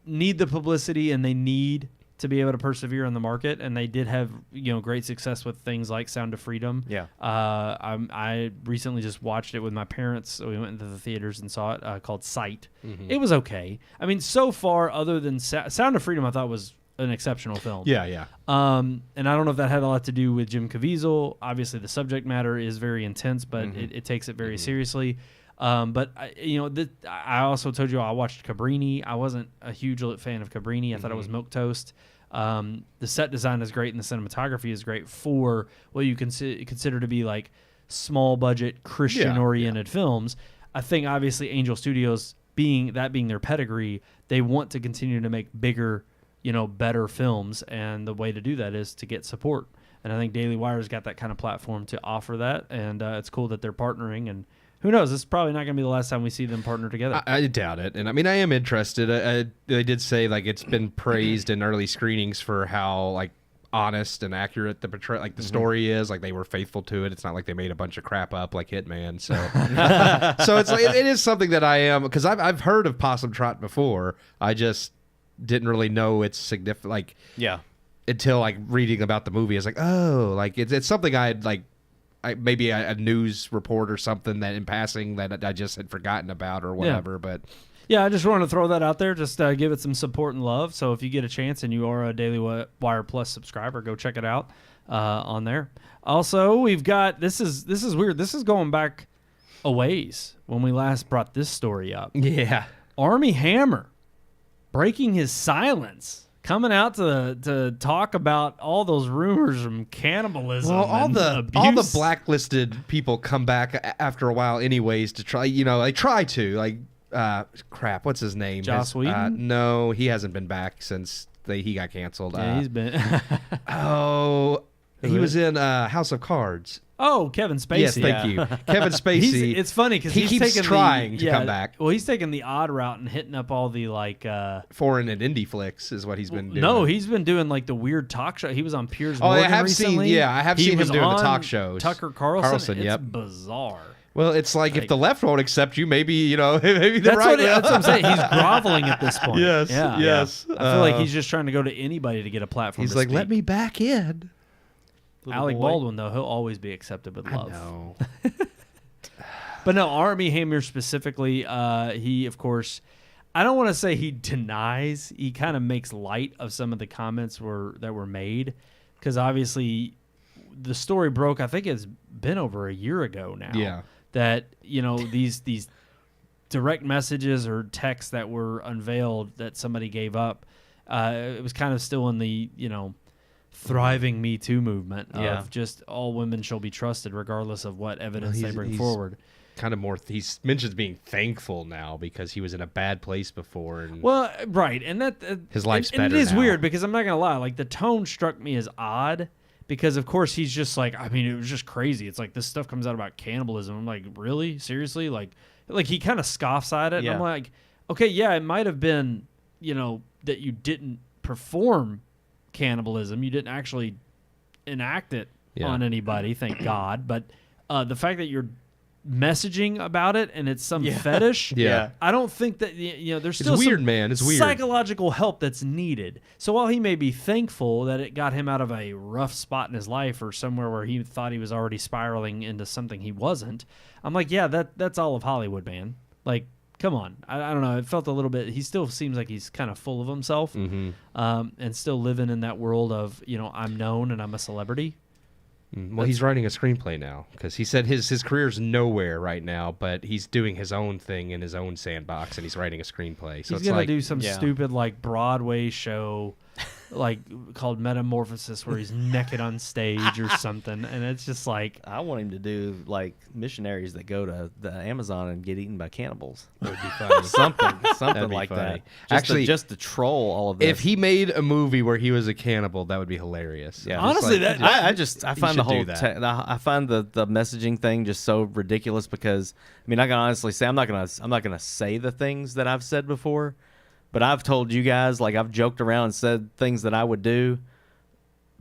need the publicity and they need to be able to persevere in the market. And they did have, great success with things like Sound of Freedom. Yeah. I recently just watched it with my parents. So we went into the theaters and saw it, called Sight. It was okay. I mean, so far, other than Sound of Freedom, I thought was an exceptional film. Yeah, yeah. And I don't know if that had a lot to do with Jim Caviezel. Obviously, the subject matter is very intense, but it takes it very seriously. But I also told you I watched Cabrini. I wasn't a huge fan of Cabrini. I thought it was milquetoast. The set design is great and the cinematography is great for what you consider to be like small budget Christian oriented films. I think obviously Angel Studios being their pedigree, they want to continue to make bigger, better films, and the way to do that is to get support. And I think Daily Wire's got that kind of platform to offer that, and it's cool that they're partnering. And who knows? This is probably not going to be the last time we see them partner together. I doubt it. And I mean, I am interested. They did say like it's been praised in early screenings for how like honest and accurate the portray like the story is. Like they were faithful to it. It's not like they made a bunch of crap up like Hitman. So so it's like it is something that I am, because I've heard of Possum Trot before. I just didn't really know its significant, like, until like reading about the movie. I was like, oh, like it's something I'd like, maybe a news report or something that in passing that I just had forgotten about or whatever. But yeah, I just wanted to throw that out there, just give it some support and love. So if you get a chance and you are a Daily Wire Plus subscriber, go check it out on there. Also, we've got, this is weird. This is going back a ways when we last brought this story up. yeah, Armie Hammer breaking his silence, coming out to talk about all those rumors from cannibalism. well, all and the abuse. blacklisted people come back after a while, anyways, to try. They try to like. Crap, what's his name? Joss Whedon? No, he hasn't been back since he got canceled. Yeah, he's been. He was in House of Cards. Oh, Kevin Spacey. Yes, thank you, Kevin Spacey. It's funny because he he's keeps taking trying to come back. Well, he's taking the odd route and hitting up all the like. Foreign and indie flicks is what he's been doing. No, he's been doing like the weird talk show. He was on Piers Oh, Morgan I have recently. seen. Yeah, I have He seen him was doing the on talk shows. Tucker Carlson. It's Yep. bizarre. Well, it's like if Like- the left won't accept you, maybe maybe the That's right. that's what I'm saying. He's groveling at this point. Yes, Yeah. yes. I feel like he's just trying to go to anybody to get a platform. He's to like, speak. let me back in. Alec Baldwin, though, he'll always be accepted with love. No. But no, Armie Hammer specifically, he, of course, I don't want to say he denies. He kind of makes light of some of the comments that were made, because obviously the story broke, I think it's been over a year ago now. Yeah. That, these direct messages or texts that were unveiled that somebody gave up, it was kind of still in the, thriving Me Too movement of just all women shall be trusted regardless of what evidence they bring forward. Kind of more. He mentions being thankful now because he was in a bad place before. And Well, right, and that His life's and better it is now. weird because I'm not gonna lie, like the tone struck me as odd because of course he's just like, I mean, it was just crazy. It's like this stuff comes out about cannibalism. I'm like, really, seriously, like he kind of scoffs at it. And I'm like, okay, yeah, it might have been, that you didn't perform cannibalism, you didn't actually enact it on anybody, thank God. But the fact that you're messaging about it and it's some fetish, Yeah. I don't think that there's still weird, some man. It's weird. psychological help that's needed. So while he may be thankful that it got him out of a rough spot in his life or somewhere where he thought he was already spiraling into something he wasn't, I'm like, yeah, that's all of Hollywood, man. Like, come on. I don't know. It felt a little bit. He still seems like he's kind of full of himself, and still living in that world of I'm known and I'm a celebrity. Well, he's writing a screenplay now because he said his career's nowhere right now, but he's doing his own thing in his own sandbox, and he's writing a screenplay. So He's it's gonna like, do some stupid like Broadway show, like called Metamorphosis, where he's naked on stage or something, and it's just like I want him to do like missionaries that go to the Amazon and get eaten by cannibals. that would be funny. something That'd be like funny. that. Actually, just to troll all of this. if he made a movie where he was a cannibal, that would be hilarious. Yeah. Honestly, Just that- I find the should do whole that. I find the messaging thing just so ridiculous because I mean I can honestly say I'm not gonna say the things that I've said before, but I've told you guys, like I've joked around and said things that I would do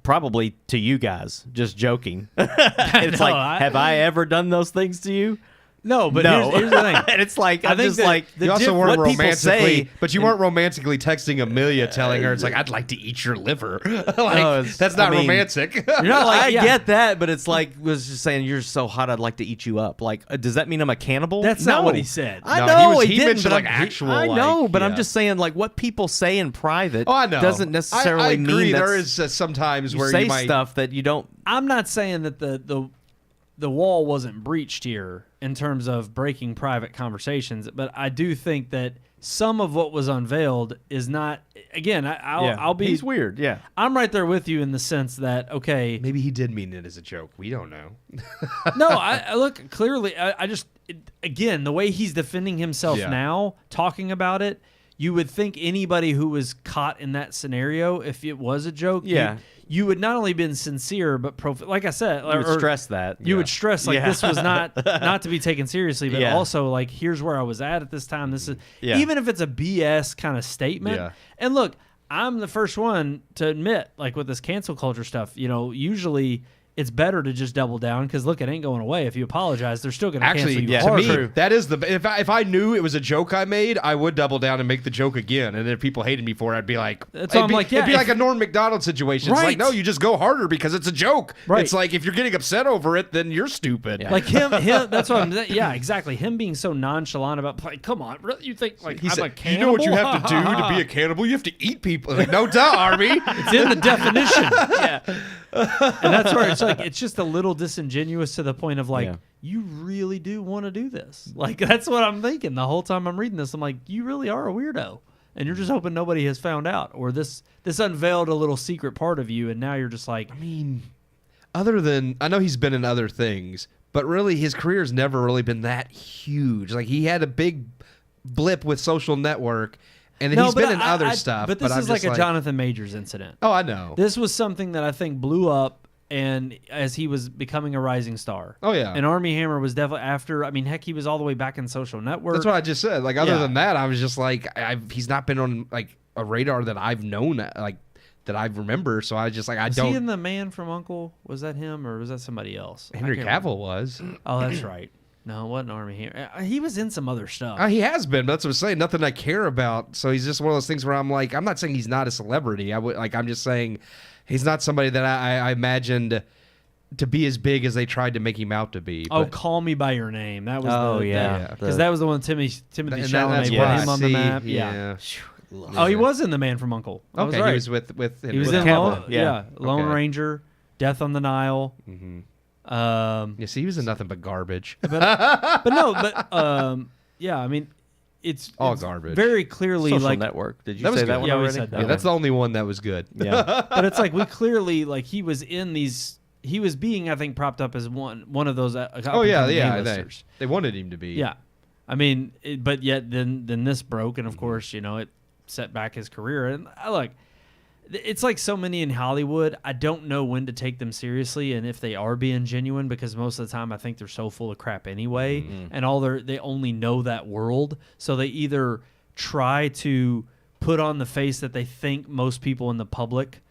probably to you guys, just joking. It's have I ever done those things to you? no. But No. here's the thing. And it's like I I'm think just that like You also weren't what people romantically, say, but you weren't romantically texting Amelia telling her it's like I'd like to eat your liver. Like No, it's- that's not I mean- romantic. You're not like I yeah. get that, but it's like was just saying you're so hot I'd like to eat you up. Like, does that mean I'm a cannibal? That's not No. what he said. I No, know he didn't, mentioned, but like, I'm- actual, I know, like, but I'm yeah. just saying like what people say in private. Oh, I know. Doesn't necessarily I agree. mean There that's, is sometimes you where say you might stuff that you don't. I'm not saying that the wall wasn't breached here in terms of breaking private conversations, but I do think that some of what was unveiled is not. Again, I'll be. He's weird. Yeah. I'm right there with you in the sense that okay, Maybe he did mean it as a joke. We don't know. no, I look clearly. Again, the way he's defending himself Yeah. now, talking about it, you would think anybody who was caught in that scenario, if it was a joke, Yeah. you would not only been sincere, but like I said, You would stress that. You would stress like Yeah. this was not to be taken seriously, but Yeah. also like here's where I was at this time. This is Yeah. even if it's a BS kind of statement. Yeah. And look, I'm the first one to admit, like with this cancel culture stuff, usually it's better to just double down because look, it ain't going away. If you apologize, they're still going to cancel Actually, you. to me, harder. that is if I knew it was a joke I made, I would double down and make the joke again. And if people hated me for it, I'd be like, That's why I'm like, yeah, it'd be if- like a Norm Macdonald situation. It's Right. like, no, you just go harder because it's a joke. Right. It's like if you're getting upset over it, then you're stupid. Yeah. Like him. That's what I'm. Yeah, exactly. Him being so nonchalant about, like, come on, really? You think like He I'm said, a you cannibal? know what you have to do to be a cannibal? You have to eat people. Like, no, duh, Army. It's in the definition. Yeah. And that's where it's like it's just a little disingenuous to the point of like Yeah. you really do want to do this. Like that's what I'm thinking the whole time I'm reading this. I'm like, you really are a weirdo. And you're just hoping nobody has found out or this unveiled a little secret part of you and now you're just like I mean, other than I know he's been in other things, but really his career's never really been that huge. Like he had a big blip with Social Network, and then he's been in other stuff. But this I'm is like just a Jonathan Majors incident. Oh, I know. This was something that I think blew up and as he was becoming a rising star. Oh, yeah. And Armie Hammer was definitely after. I mean, heck, he was all the way back in Social Network. That's what I just said. Like other Yeah. than that, I was just like, he's not been on like a radar that I've known, like that I remember. So I just like I Was don't. he in The Man from U.N.C.L.E.? Was that him or was that somebody else? I Henry can't remember. Cavill was. Oh, that's right. No, it wasn't Armie Hammer. He was in some other stuff. He has been, but that's what I'm saying. Nothing I care about. So he's just one of those things where I'm like, I'm not saying he's not a celebrity. I'm just saying he's not somebody that I imagined to be as big as they tried to make him out to be. Oh, But- Call Me by Your Name. That was Oh, yeah. because The- that was the one Timothy and that's Chalamet put what I him on the see. map. Yeah. Oh, he was in The Man from U.N.C.L.E. I was Okay, right. he was with He was with in Cavill, Lone, yeah. Lone Okay. Ranger, Death on the Nile. Yeah, see, he was in nothing but garbage. Yeah, I mean, it's All it's garbage. Very clearly Social like, Network. Did you That was say that good. one Yeah, we already? said that. Yeah, that's the only one that was good. Yeah. but it's like we clearly like he was in these. He was being, I think, propped up as one of those. Oh yeah, up-and-coming yeah. A-listers. They wanted him to be. Yeah, I mean, but yet then this broke, and of course, it set back his career. And it's like so many in Hollywood. I don't know when to take them seriously, and if they are being genuine, because most of the time I think they're so full of crap anyway, and they only know that world, so they either try to put on the face that they think most people in the public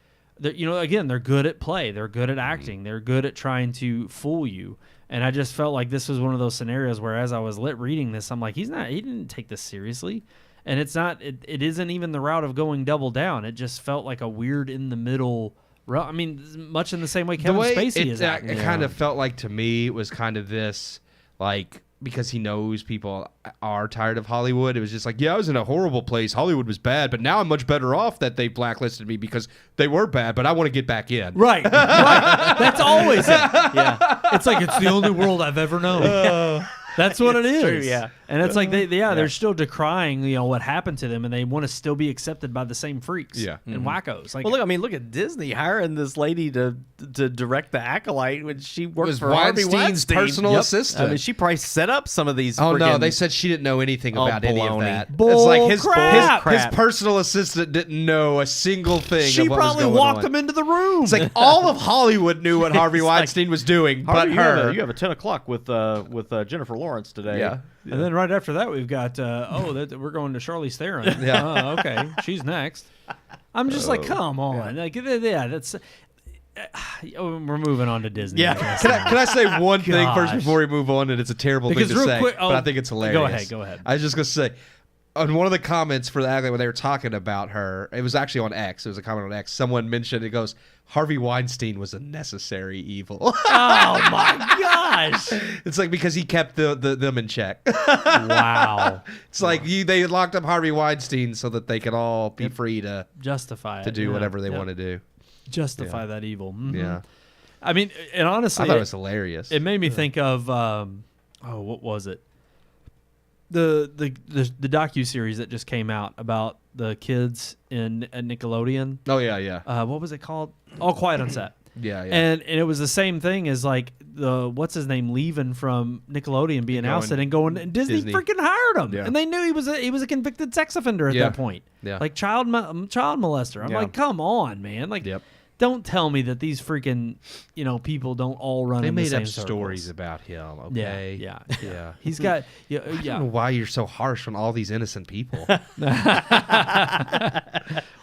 again, they're good at play. They're good at acting. They're good at trying to fool you. And I just felt like this was one of those scenarios where, as I was reading this, I'm like, he didn't take this seriously. And it isn't even the route of going double down. It just felt like a weird in the middle route. I mean, much in the same way Kevin Spacey is acting. It kind of felt like, to me, it was kind of this, like, because he knows people are tired of Hollywood. It was just like, yeah, I was in a horrible place. Hollywood was bad, but now I'm much better off that they blacklisted me because they were bad, but I want to get back in. Right. That's always it. Yeah. It's like, it's the only world I've ever known. That's what it is. True, yeah. And it's like they're still decrying, what happened to them, and they want to still be accepted by the same freaks and wackos. Like, well, look at Disney hiring this lady to direct The Acolyte when she worked was for Harvey Weinstein's Weinstein. personal assistant. I mean, she probably set up some of these. Oh no, friggin- they said she didn't know anything about any of baloney. that. Bull It's like his crap. personal assistant didn't know a single thing. she of what probably was going walked on. him into the room. It's like all of Hollywood knew what Harvey It's like, Weinstein was doing, but Harvey, her. you have a 10 o'clock with Jennifer Lawrence today. Yeah. And then right after that, we've got, we're going to Charlize Theron. Yeah. Oh, okay. She's next. I'm just like, come on. Like, that's... we're moving on to Disney. Yeah. I guess. Can I say one thing first Gosh. before we move on? And it's a terrible Because thing to real say, quick- but I think it's hilarious. Go ahead. I was just going to say, on one of the comments for the Acolyte, when they were talking about her, it was actually on X. It was a comment on X. Someone mentioned, it goes, Harvey Weinstein was a necessary evil. Oh, my gosh. It's like because he kept them in check. Wow. It's like they locked up Harvey Weinstein so that they could all be free to Justify it. do yeah. whatever they Yep. want to do. Justify that evil. Mhm. Yeah. I mean, and honestly, I thought it was hilarious. it made me think of, what was it? The docuseries that just came out about the kids at Nickelodeon. Oh, yeah. What was it called? All Quiet on Set. Yeah. And it was the same thing as like the what's his name leaving from Nickelodeon, being ousted and going, and Disney freaking hired him, Yeah. and they knew he was a convicted sex offender at Yeah. that point, Yeah. like child molester. I'm Yeah. like, come on, man, like, Yep. don't tell me that these freaking people don't all run. They in made the same up circles. stories about him. Okay. Yeah. He's got I don't know why you're so harsh on all these innocent people.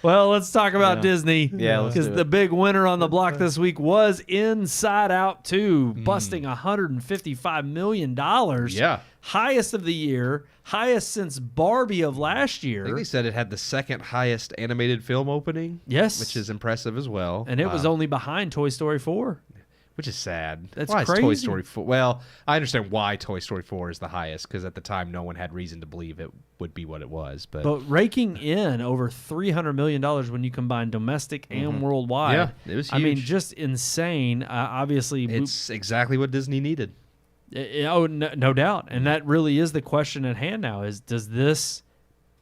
Well, let's talk about Disney. Yeah, let's because do the it. big winner on the block this week was Inside Out 2, busting $155 million. Yeah. Highest of the year, highest since Barbie of last I year. think they said it had the second highest animated film opening. Yes. Which is impressive as well. And it was only behind Toy Story 4. Which is sad. That's why crazy. Is Toy Story 4? Well, I understand why Toy Story 4 is the highest, because at the time no one had reason to believe it would be what it was. But raking in over $300 million when you combine domestic and worldwide. Yeah, it was I mean, huge. just insane. Obviously, it's exactly what Disney needed. no doubt. And that really is the question at hand now: is does this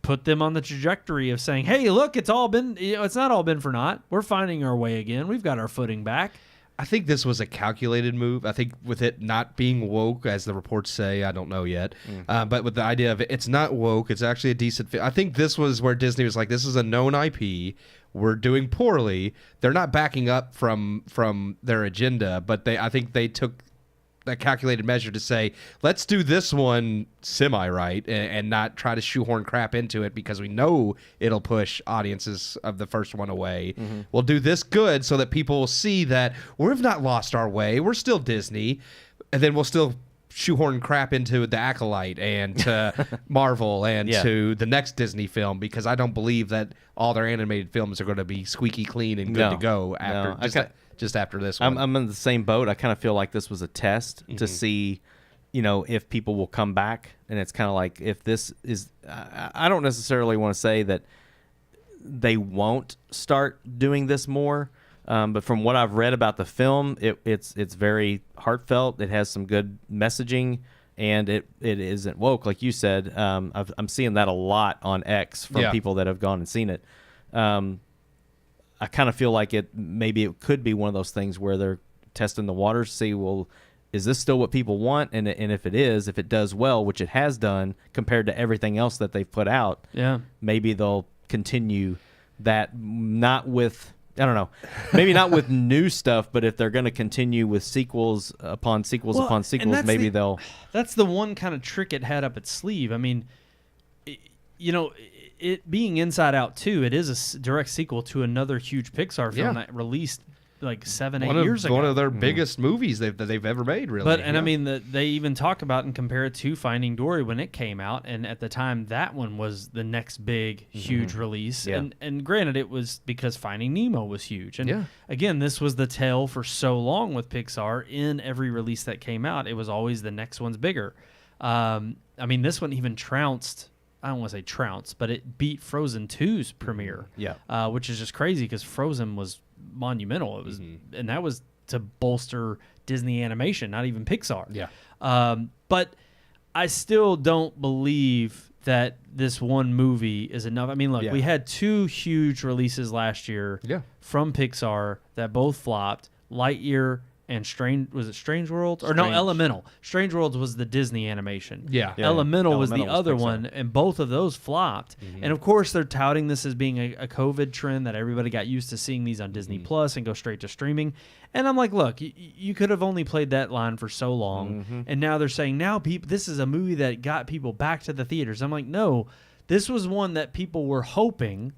put them on the trajectory of saying, "Hey, look, it's all been, it's not all been for naught. We're finding our way again. We've got our footing back." I think this was a calculated move. I think with it not being woke, as the reports say, I don't know yet, but with the idea of it's not woke, it's actually a decent fit. I think this was where Disney was like, this is a known IP. We're doing poorly. They're not backing up from their agenda, but I think they took that calculated measure to say, let's do this one semi-right and not try to shoehorn crap into it because we know it'll push audiences of the first one away. We'll do this good so that people will see that we've not lost our way. We're still Disney. And then we'll still shoehorn crap into The Acolyte and to Marvel and to the next Disney film, because I don't believe that all their animated films are going to be squeaky clean and good to go after just after this one. I'm in the same boat. I kind of feel like this was a test to see, if people will come back. And it's kind of like, if this is, I don't necessarily want to say that they won't start doing this more. But from what I've read about the film, it's very heartfelt. It has some good messaging, and it isn't woke, like you said. I'm seeing that a lot on X from people that have gone and seen it. I kind of feel like maybe it could be one of those things where they're testing the waters, see, well, is this still what people want? And if it does well, which it has done compared to everything else that they've put out, maybe they'll continue that, not with, I don't know, maybe not with new stuff, but if they're going to continue with sequels upon sequels upon sequels, maybe they'll. That's the one kind of trick it had up its sleeve. I mean, it being Inside Out 2, it is a direct sequel to another huge Pixar film that released like 7-8 years ago. One of their biggest movies that they've ever made, really. But I mean, they even talk about and compare it to Finding Dory when it came out, and at the time that one was the next big huge release. Yeah. And granted, it was because Finding Nemo was huge. And Yeah. again, this was the tale for so long with Pixar. In every release that came out, it was always the next one's bigger. I mean, this one even trounced. I don't want to say trounced, but it beat Frozen 2's premiere. Yeah. Which is just crazy because Frozen was monumental. It was, and that was to bolster Disney animation, not even Pixar. Yeah. But I still don't believe that this one movie is enough. I mean, look, we had 2 huge releases last year from Pixar that both flopped. Lightyear and Strange Worlds? Or no, Elemental. Strange Worlds was the Disney animation. Yeah. Elemental was the Elemental was other Pixar. one, and both of those flopped. And of course, they're touting this as being a COVID trend that everybody got used to seeing these on Disney Plus and go straight to streaming. And I'm like, look, you could have only played that line for so long, and now they're saying this is a movie that got people back to the theaters. I'm like, no, this was one that people were hoping.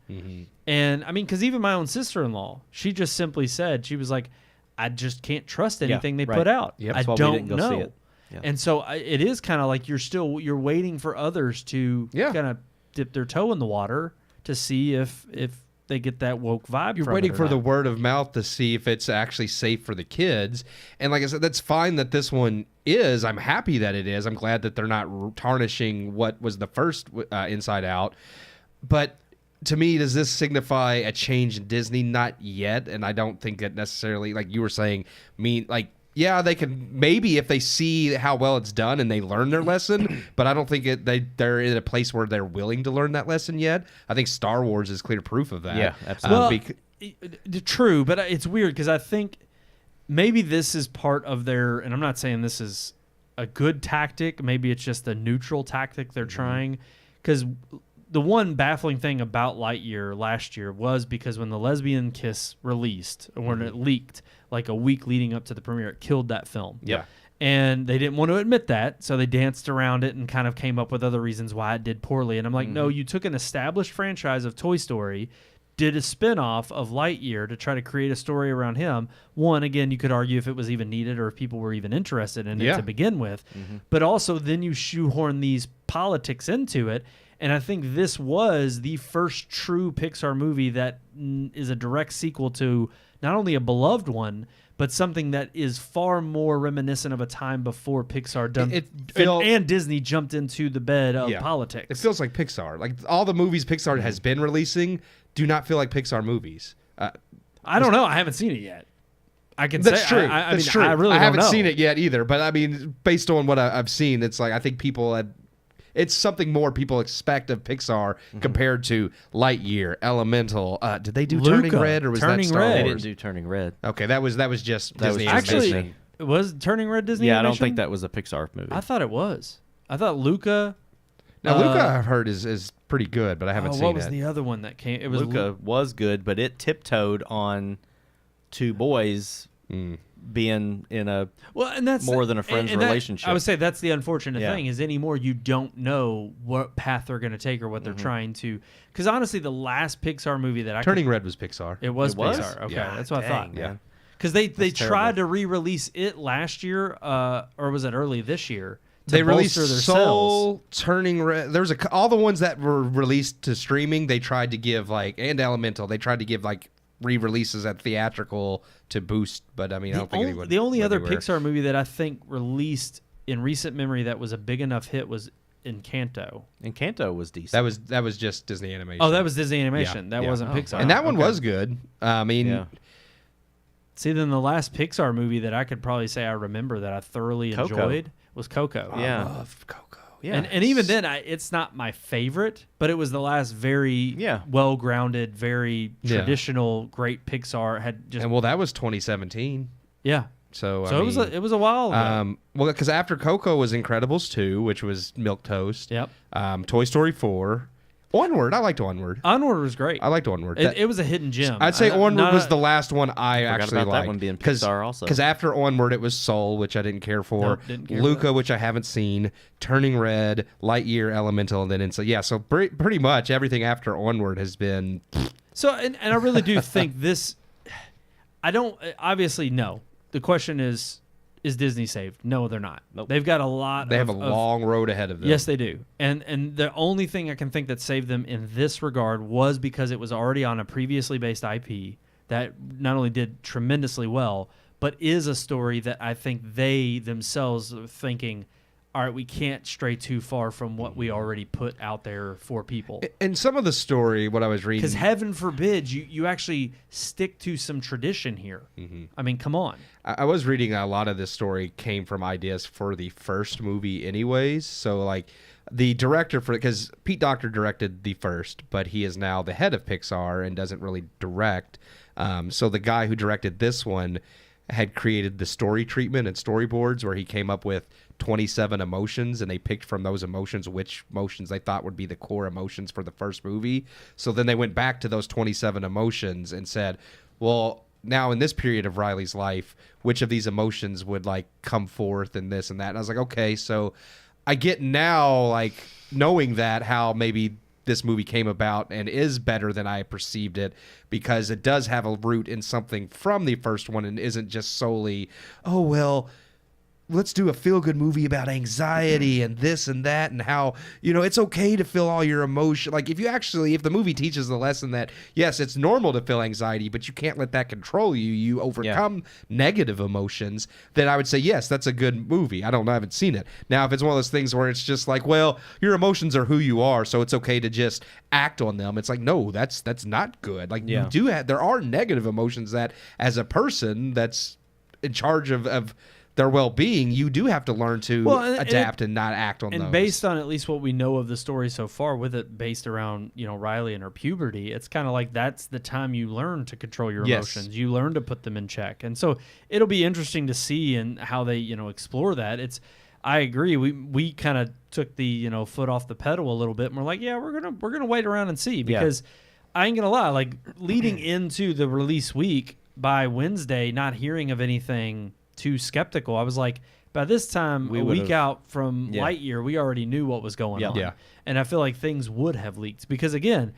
And I mean, because even my own sister-in-law, she just simply said, she was like, I just can't trust anything they put out. Yep. I That's why we don't didn't go know. see it. Yeah. And so it is kind of like you're waiting for others to kind of dip their toe in the water to see if they get that woke vibe. You're from waiting it or for the not. word of mouth to see if it's actually safe for the kids. And like I said, that's fine that this one is. I'm happy that it is. I'm glad that they're not tarnishing what was the first Inside Out. But to me, does this signify a change in Disney? Not yet. And I don't think it necessarily, like you were saying, yeah, they can maybe if they see how well it's done and they learn their lesson, but I don't think they're in a place where they're willing to learn that lesson yet. I think Star Wars is clear proof of that. Yeah, absolutely. True, but it's weird because I think maybe this is part of their, and I'm not saying this is a good tactic. Maybe it's just a neutral tactic they're trying. Because the one baffling thing about Lightyear last year was because when the lesbian kiss released, or when it leaked, like a week leading up to the premiere, it killed that film. Yeah. And they didn't want to admit that, so they danced around it and kind of came up with other reasons why it did poorly. And I'm like, no, you took an established franchise of Toy Story, did a spin-off of Lightyear to try to create a story around him. One, again, you could argue if it was even needed or if people were even interested in it to begin with. But also then you shoehorn these politics into it. And I think this was the first true Pixar movie that is a direct sequel to not only a beloved one, but something that is far more reminiscent of a time before Pixar and Disney jumped into the bed of politics. It feels like Pixar. Like all the movies Pixar has been releasing do not feel like Pixar movies. I don't know. I haven't seen it yet. I can That's say true. I That's mean, true. I really haven't don't know. seen it yet either. But I mean, based on what I've seen, it's like I think people had. It's something more people expect of Pixar compared to Lightyear, Elemental. Did they do Luca. Turning Red or was Turning that Star Red. Wars? They didn't do Turning Red. Okay, that was just That was Disney just Actually, animation. was Turning Red Disney Yeah, I don't animation? think that was a Pixar movie. I thought it was. I thought Luca. Now Luca, I've heard is pretty good, but I haven't seen what was it. the other one that came? It was Luca was good, but it tiptoed on two boys being in a and that's more than a friends and that- relationship. I would say that's the unfortunate Yeah. thing is anymore you don't know what path they're going to take or what they're trying to. Because honestly, the last Pixar movie that I Turning Red was Pixar. it was It was? Pixar. Okay, Yeah. that's what I thought. Dang, man. Because they That's tried terrible. to re-release it last year, or was it early this year? To They released bolster their Soul, Turning Red. There was all the ones that were released to streaming. They tried to give and Elemental. They tried to give re-releases at theatrical to boost. But I mean, I don't think anyone. The only went other anywhere. Pixar movie that I think released in recent memory that was a big enough hit was Encanto. Encanto was decent. That was just Disney animation. Oh, that was Disney animation. Yeah, That yeah. wasn't Oh, Pixar. and that one Okay. was good. I mean, Yeah. See, then the last Pixar movie that I could probably say I remember that I thoroughly Coco. enjoyed was Coco. Yeah. I love Coco. Yeah. And even then, it's not my favorite, but it was the last very well-grounded, very Yeah. traditional, great Pixar. Had just And that was 2017. yeah. So So it was a while ago. because after Coco was Incredibles 2, which was milquetoast. Yep. Toy Story 4, Onward. I liked Onward. Onward was great. I liked Onward. It was a hidden gem. I'd say Onward was a- the last one I actually about that liked. one being Pixar also. Because after Onward, it was Soul, which I didn't care for. Nope, didn't care for Luca, that. which I haven't seen. Turning Red, Lightyear, Elemental, and then so pretty much everything after Onward has been. So, and I really do think this. I don't. Obviously, no. The question is Disney saved? No, they're not. Nope. They've got a lot. They have a long road ahead of them. Yes, they do. And the only thing I can think that saved them in this regard was because it was already on a previously based IP that not only did tremendously well, but is a story that I think they themselves are thinking, all right, we can't stray too far from what we already put out there for people. And some of the story, what I was reading, Because heaven forbid you actually stick to some tradition here. Mm-hmm. I mean, come on. I was reading a lot of this story came from ideas for the first movie anyways. So like the director because Pete Docter directed the first, but he is now the head of Pixar and doesn't really direct. So the guy who directed this one had created the story treatment and storyboards where he came up with 27 emotions, and they picked from those emotions which emotions they thought would be the core emotions for the first movie. So then they went back to those 27 emotions and said, well, now in this period of Riley's life, which of these emotions would like come forth and this and that? And I was like, okay, so I get now, like knowing that, how maybe this movie came about and is better than I perceived it, because it does have a root in something from the first one and isn't just solely, oh, well, let's do a feel-good movie about anxiety and this and that and how, it's okay to feel all your emotion. Like if the movie teaches the lesson that, yes, it's normal to feel anxiety, but you can't let that control you. You overcome negative emotions, then I would say, yes, that's a good movie. I haven't seen it. Now, if it's one of those things where it's just like, well, your emotions are who you are, so it's okay to just act on them. It's like, no, that's not good. Like you do there are negative emotions that as a person that's in charge of their well-being, you do have to learn to adapt and not act on those. And based on at least what we know of the story so far, with it based around Riley and her puberty, it's kind of like that's the time you learn to control your emotions. You learn to put them in check, and so it'll be interesting to see and how they explore that. I agree. We kind of took the foot off the pedal a little bit, and we're like, yeah, we're gonna wait around and see, because I ain't gonna lie, like leading into the release week, by Wednesday, not hearing of anything too skeptical, I was like, by this time, a week out from Lightyear, we already knew what was going on. Yeah. And I feel like things would have leaked because, again,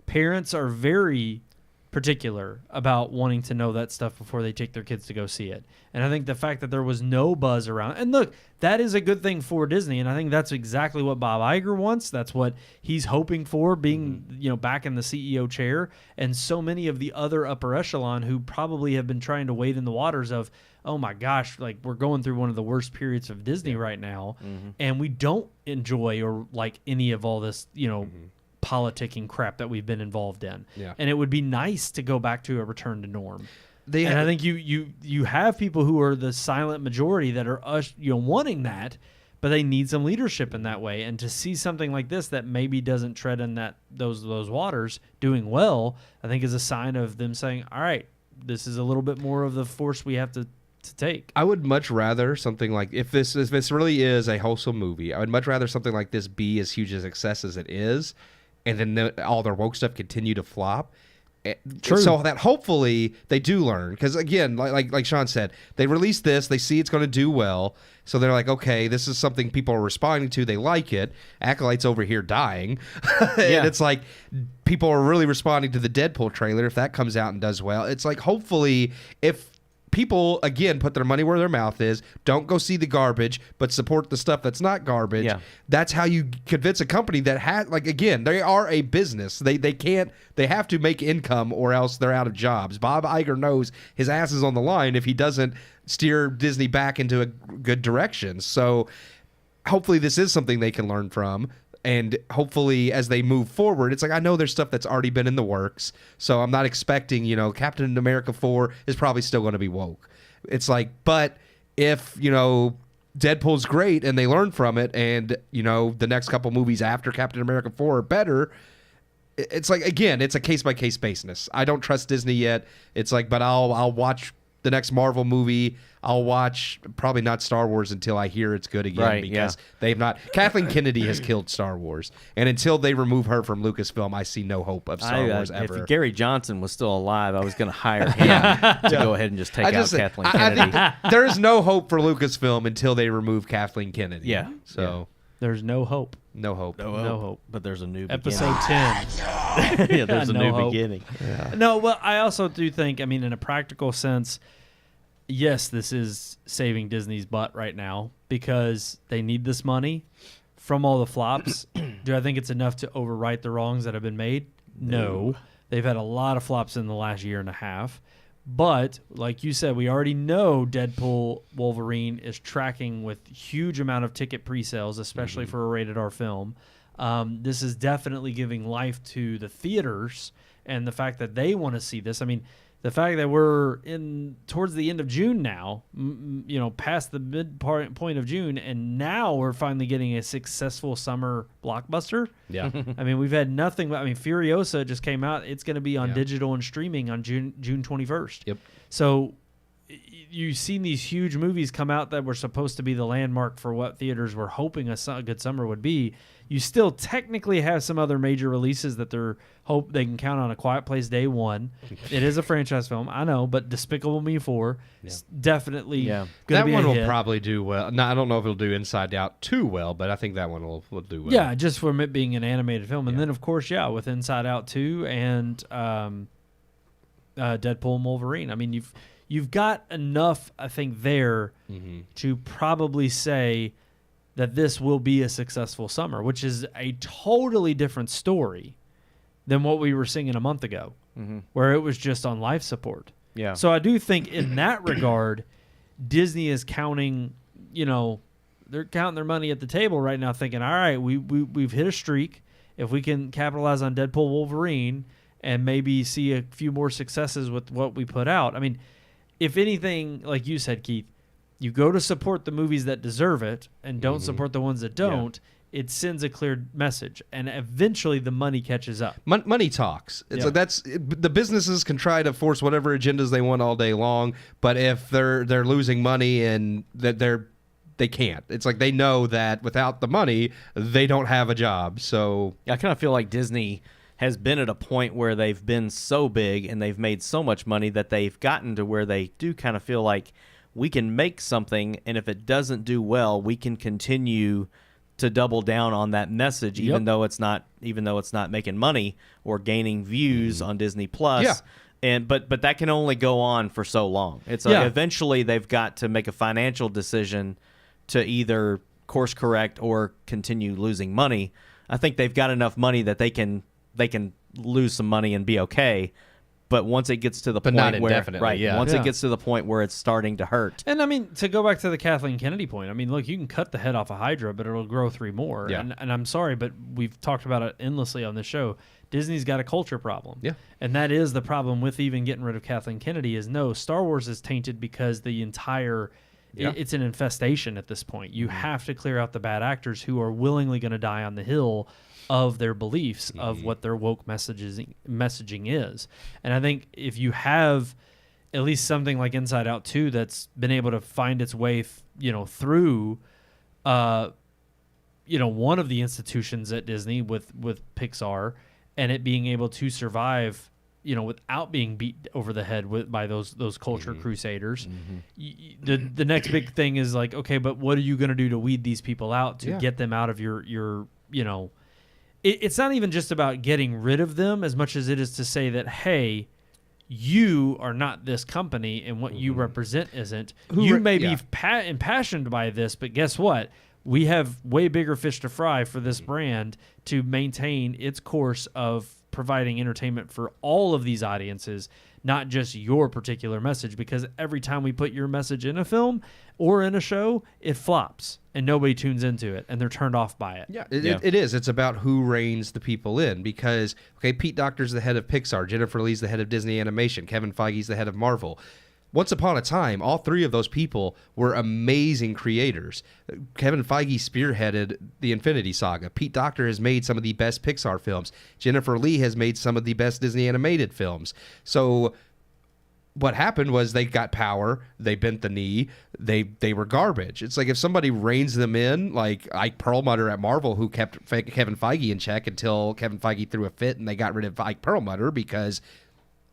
parents are very particular about wanting to know that stuff before they take their kids to go see it. And I think the fact that there was no buzz around, and look, that is a good thing for Disney, and I think that's exactly what Bob Iger wants. That's what he's hoping for, being back in the CEO chair, and so many of the other upper echelon who probably have been trying to wade in the waters of, oh my gosh, like we're going through one of the worst periods of Disney right now, and we don't enjoy or like any of all this, politicking crap that we've been involved in. Yeah. And it would be nice to go back to a return to norm. And I think you have people who are the silent majority that are wanting that, but they need some leadership in that way. And to see something like this that maybe doesn't tread in those waters doing well, I think is a sign of them saying, all right, this is a little bit more of the force we have to take. I would much rather something like, if this really is a wholesome movie, I would much rather something like this be as huge a success as it is, and then all their woke stuff continue to flop. True. So that hopefully they do learn, because again, like Sean said, they release this, they see it's going to do well, so they're like, okay, this is something people are responding to, they like it. Acolyte's over here dying, and it's like people are really responding to the Deadpool trailer. If that comes out and does well, it's like hopefully if people, again, put their money where their mouth is, don't go see the garbage, but support the stuff that's not garbage. Yeah. That's how you convince a company that has, like, again, they are a business. They have to make income or else they're out of jobs. Bob Iger knows his ass is on the line if he doesn't steer Disney back into a good direction. So hopefully this is something they can learn from. And hopefully, as they move forward, it's like, I know there's stuff that's already been in the works, so I'm not expecting, Captain America 4 is probably still going to be woke. It's like, but if, Deadpool's great and they learn from it, and, the next couple movies after Captain America 4 are better, it's like, again, it's a case-by-case basis. I don't trust Disney yet. It's like, but I'll watch the next Marvel movie. I'll watch probably not Star Wars until I hear it's good again, because they've not. Kathleen Kennedy has killed Star Wars, and until they remove her from Lucasfilm, I see no hope of Star Wars ever. If Gary Johnson was still alive, I was going to hire him to go ahead and just take out Kathleen Kennedy. I think there is no hope for Lucasfilm until they remove Kathleen Kennedy. Yeah. So There's no hope. no hope. No hope. But there's a new Episode beginning. 10. Yeah, there's a No new hope. beginning. No, well, I also do think, I mean, in a practical sense, yes, this is saving Disney's butt right now because they need this money from all the flops. Do I think it's enough to overwrite the wrongs that have been made? No. They've had a lot of flops in the last year and a half. But, like you said, we already know Deadpool Wolverine is tracking with huge amount of ticket pre-sales, especially for a rated R film. This is definitely giving life to the theaters and the fact that they want to see this. I mean, the fact that we're towards the end of June now, past the point of June, and now we're finally getting a successful summer blockbuster. Yeah. I mean, we've had nothing. I mean, Furiosa just came out. It's going to be on digital and streaming on June 21st. Yep. So you've seen these huge movies come out that were supposed to be the landmark for what theaters were hoping a good summer would be. You still technically have some other major releases that hope they can count on. A Quiet Place Day 1. It is a franchise film, I know, but Despicable Me 4 is definitely going to that be one a will hit. probably do well. No, I don't know if it'll do Inside Out too well, but I think that one will do well. Yeah, just from it being an animated film. And then, of course, with Inside Out 2 and Deadpool and Wolverine. I mean, you've got enough, I think, there to probably say that this will be a successful summer, which is a totally different story than what we were singing a month ago, where it was just on life support. Yeah. So I do think in that regard, Disney is counting, they're counting their money at the table right now, thinking, all right, we've hit a streak. If we can capitalize on Deadpool Wolverine and maybe see a few more successes with what we put out. I mean, if anything, like you said, Keith, you go to support the movies that deserve it and don't support the ones that don't, it sends a clear message. And eventually the money catches up. Money talks. It's like the businesses can try to force whatever agendas they want all day long, but if they're losing money and that they can't. It's like they know that without the money, they don't have a job. So I kind of feel like Disney has been at a point where they've been so big and they've made so much money that they've gotten to where they do kind of feel like we can make something, and if it doesn't do well, we can continue to double down on that message, even though it's not making money or gaining views on Disney Plus. Yeah. But that can only go on for so long. It's like eventually they've got to make a financial decision to either course correct or continue losing money. I think they've got enough money that they can lose some money and be okay. But once it gets to the point not where indefinitely, once it gets to the point where it's starting to hurt. And I mean, to go back to the Kathleen Kennedy point, I mean, look, you can cut the head off a Hydra, but it'll grow 3 more. Yeah. And I'm sorry, but we've talked about it endlessly on this show. Disney's got a culture problem. Yeah. And that is the problem with even getting rid of Kathleen Kennedy is Star Wars is tainted because the entire it's an infestation at this point. You have to clear out the bad actors who are willingly going to die on the hill of their beliefs of what their woke messaging is. And I think if you have at least something like Inside Out 2 that's been able to find its way through one of the institutions at Disney with Pixar, and it being able to survive without being beat over the head by those culture crusaders. The next big thing is like, okay, but what are you going to do to weed these people out to get them out of your it's not even just about getting rid of them as much as it is to say that, hey, you are not this company and what you represent isn't. You may be impassioned by this, but guess what? We have way bigger fish to fry for this brand to maintain its course of providing entertainment for all of these audiences, not just your particular message, because every time we put your message in a film or in a show, it flops and nobody tunes into it and they're turned off by it. It is. It's about who reins the people in because, Pete Docter's the head of Pixar, Jennifer Lee's the head of Disney Animation, Kevin Feige's the head of Marvel. Once upon a time, all 3 of those people were amazing creators. Kevin Feige spearheaded the Infinity Saga. Pete Docter has made some of the best Pixar films. Jennifer Lee has made some of the best Disney animated films. So what happened was they got power, they bent the knee, they were garbage. It's like if somebody reins them in, like Ike Perlmutter at Marvel, who kept Kevin Feige in check until Kevin Feige threw a fit and they got rid of Ike Perlmutter because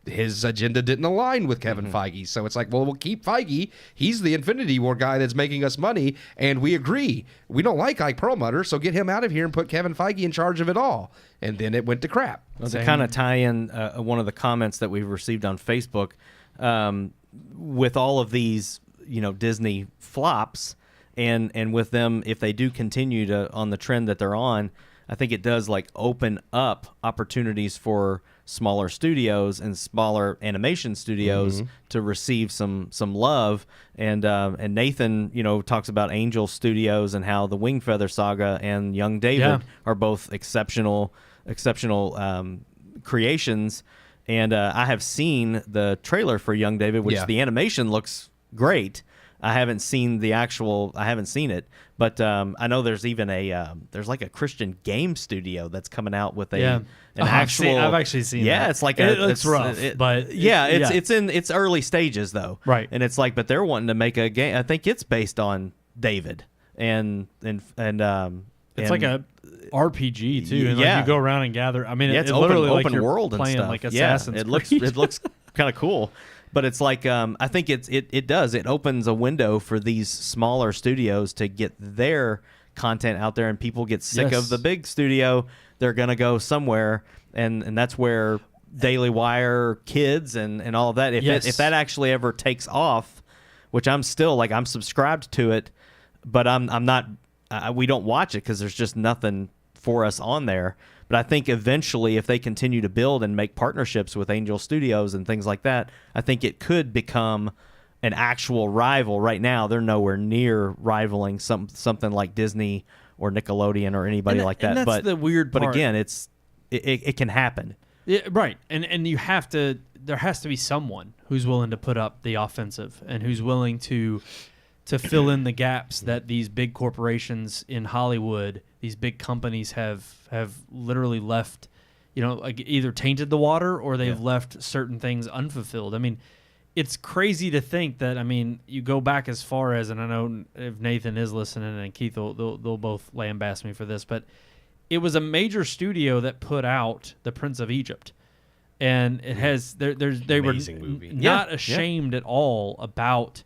his agenda didn't align with Kevin Feige. So it's like, well, we'll keep Feige. He's the Infinity War guy that's making us money, and we agree. We don't like Ike Perlmutter, so get him out of here and put Kevin Feige in charge of it all. And then it went to crap. Well, to kind of tie in one of the comments that we've received on Facebook, with all of these, Disney flops, and with them, if they do continue on the trend that they're on, I think it does open up opportunities for smaller studios and smaller animation studios to receive some love. And Nathan, talks about Angel Studios and how the Wingfeather Saga and Young David are both exceptional creations. And I have seen the trailer for Young David, which the animation looks great. I haven't seen it, but I know there's even there's a Christian game studio that's coming out with an actual. I've actually seen. Yeah, that. it's like it's rough, but it's in its early stages though, right? And it's but they're wanting to make a game. I think it's based on David and it's like a RPG too. And you go around and gather. I mean, it's literally open you're world playing and stuff. like Assassin's Creed. It looks kind of cool. But it's I think it does. It opens a window for these smaller studios to get their content out there, and people get sick of the big studio. They're gonna go somewhere, and that's where Daily Wire Kids and all of that. If that actually ever takes off, which I'm still I'm subscribed to it, but I'm not. We don't watch it because there's just nothing for us on there. But I think eventually, if they continue to build and make partnerships with Angel Studios and things like that, I think it could become an actual rival. Right now, they're nowhere near rivaling something like Disney or Nickelodeon or anybody like that. And that's the weird part. But again, it can happen. Yeah, right. And you have to. There has to be someone who's willing to put up the offensive and who's willing to fill in the gaps that these big corporations in Hollywood, these big companies have literally left, either tainted the water or they've left certain things unfulfilled. I mean, it's crazy to think that, you go back as far as, and I know if Nathan is listening and Keith, they'll both lambast me for this, but it was a major studio that put out The Prince of Egypt. And it has, they were not ashamed at all about,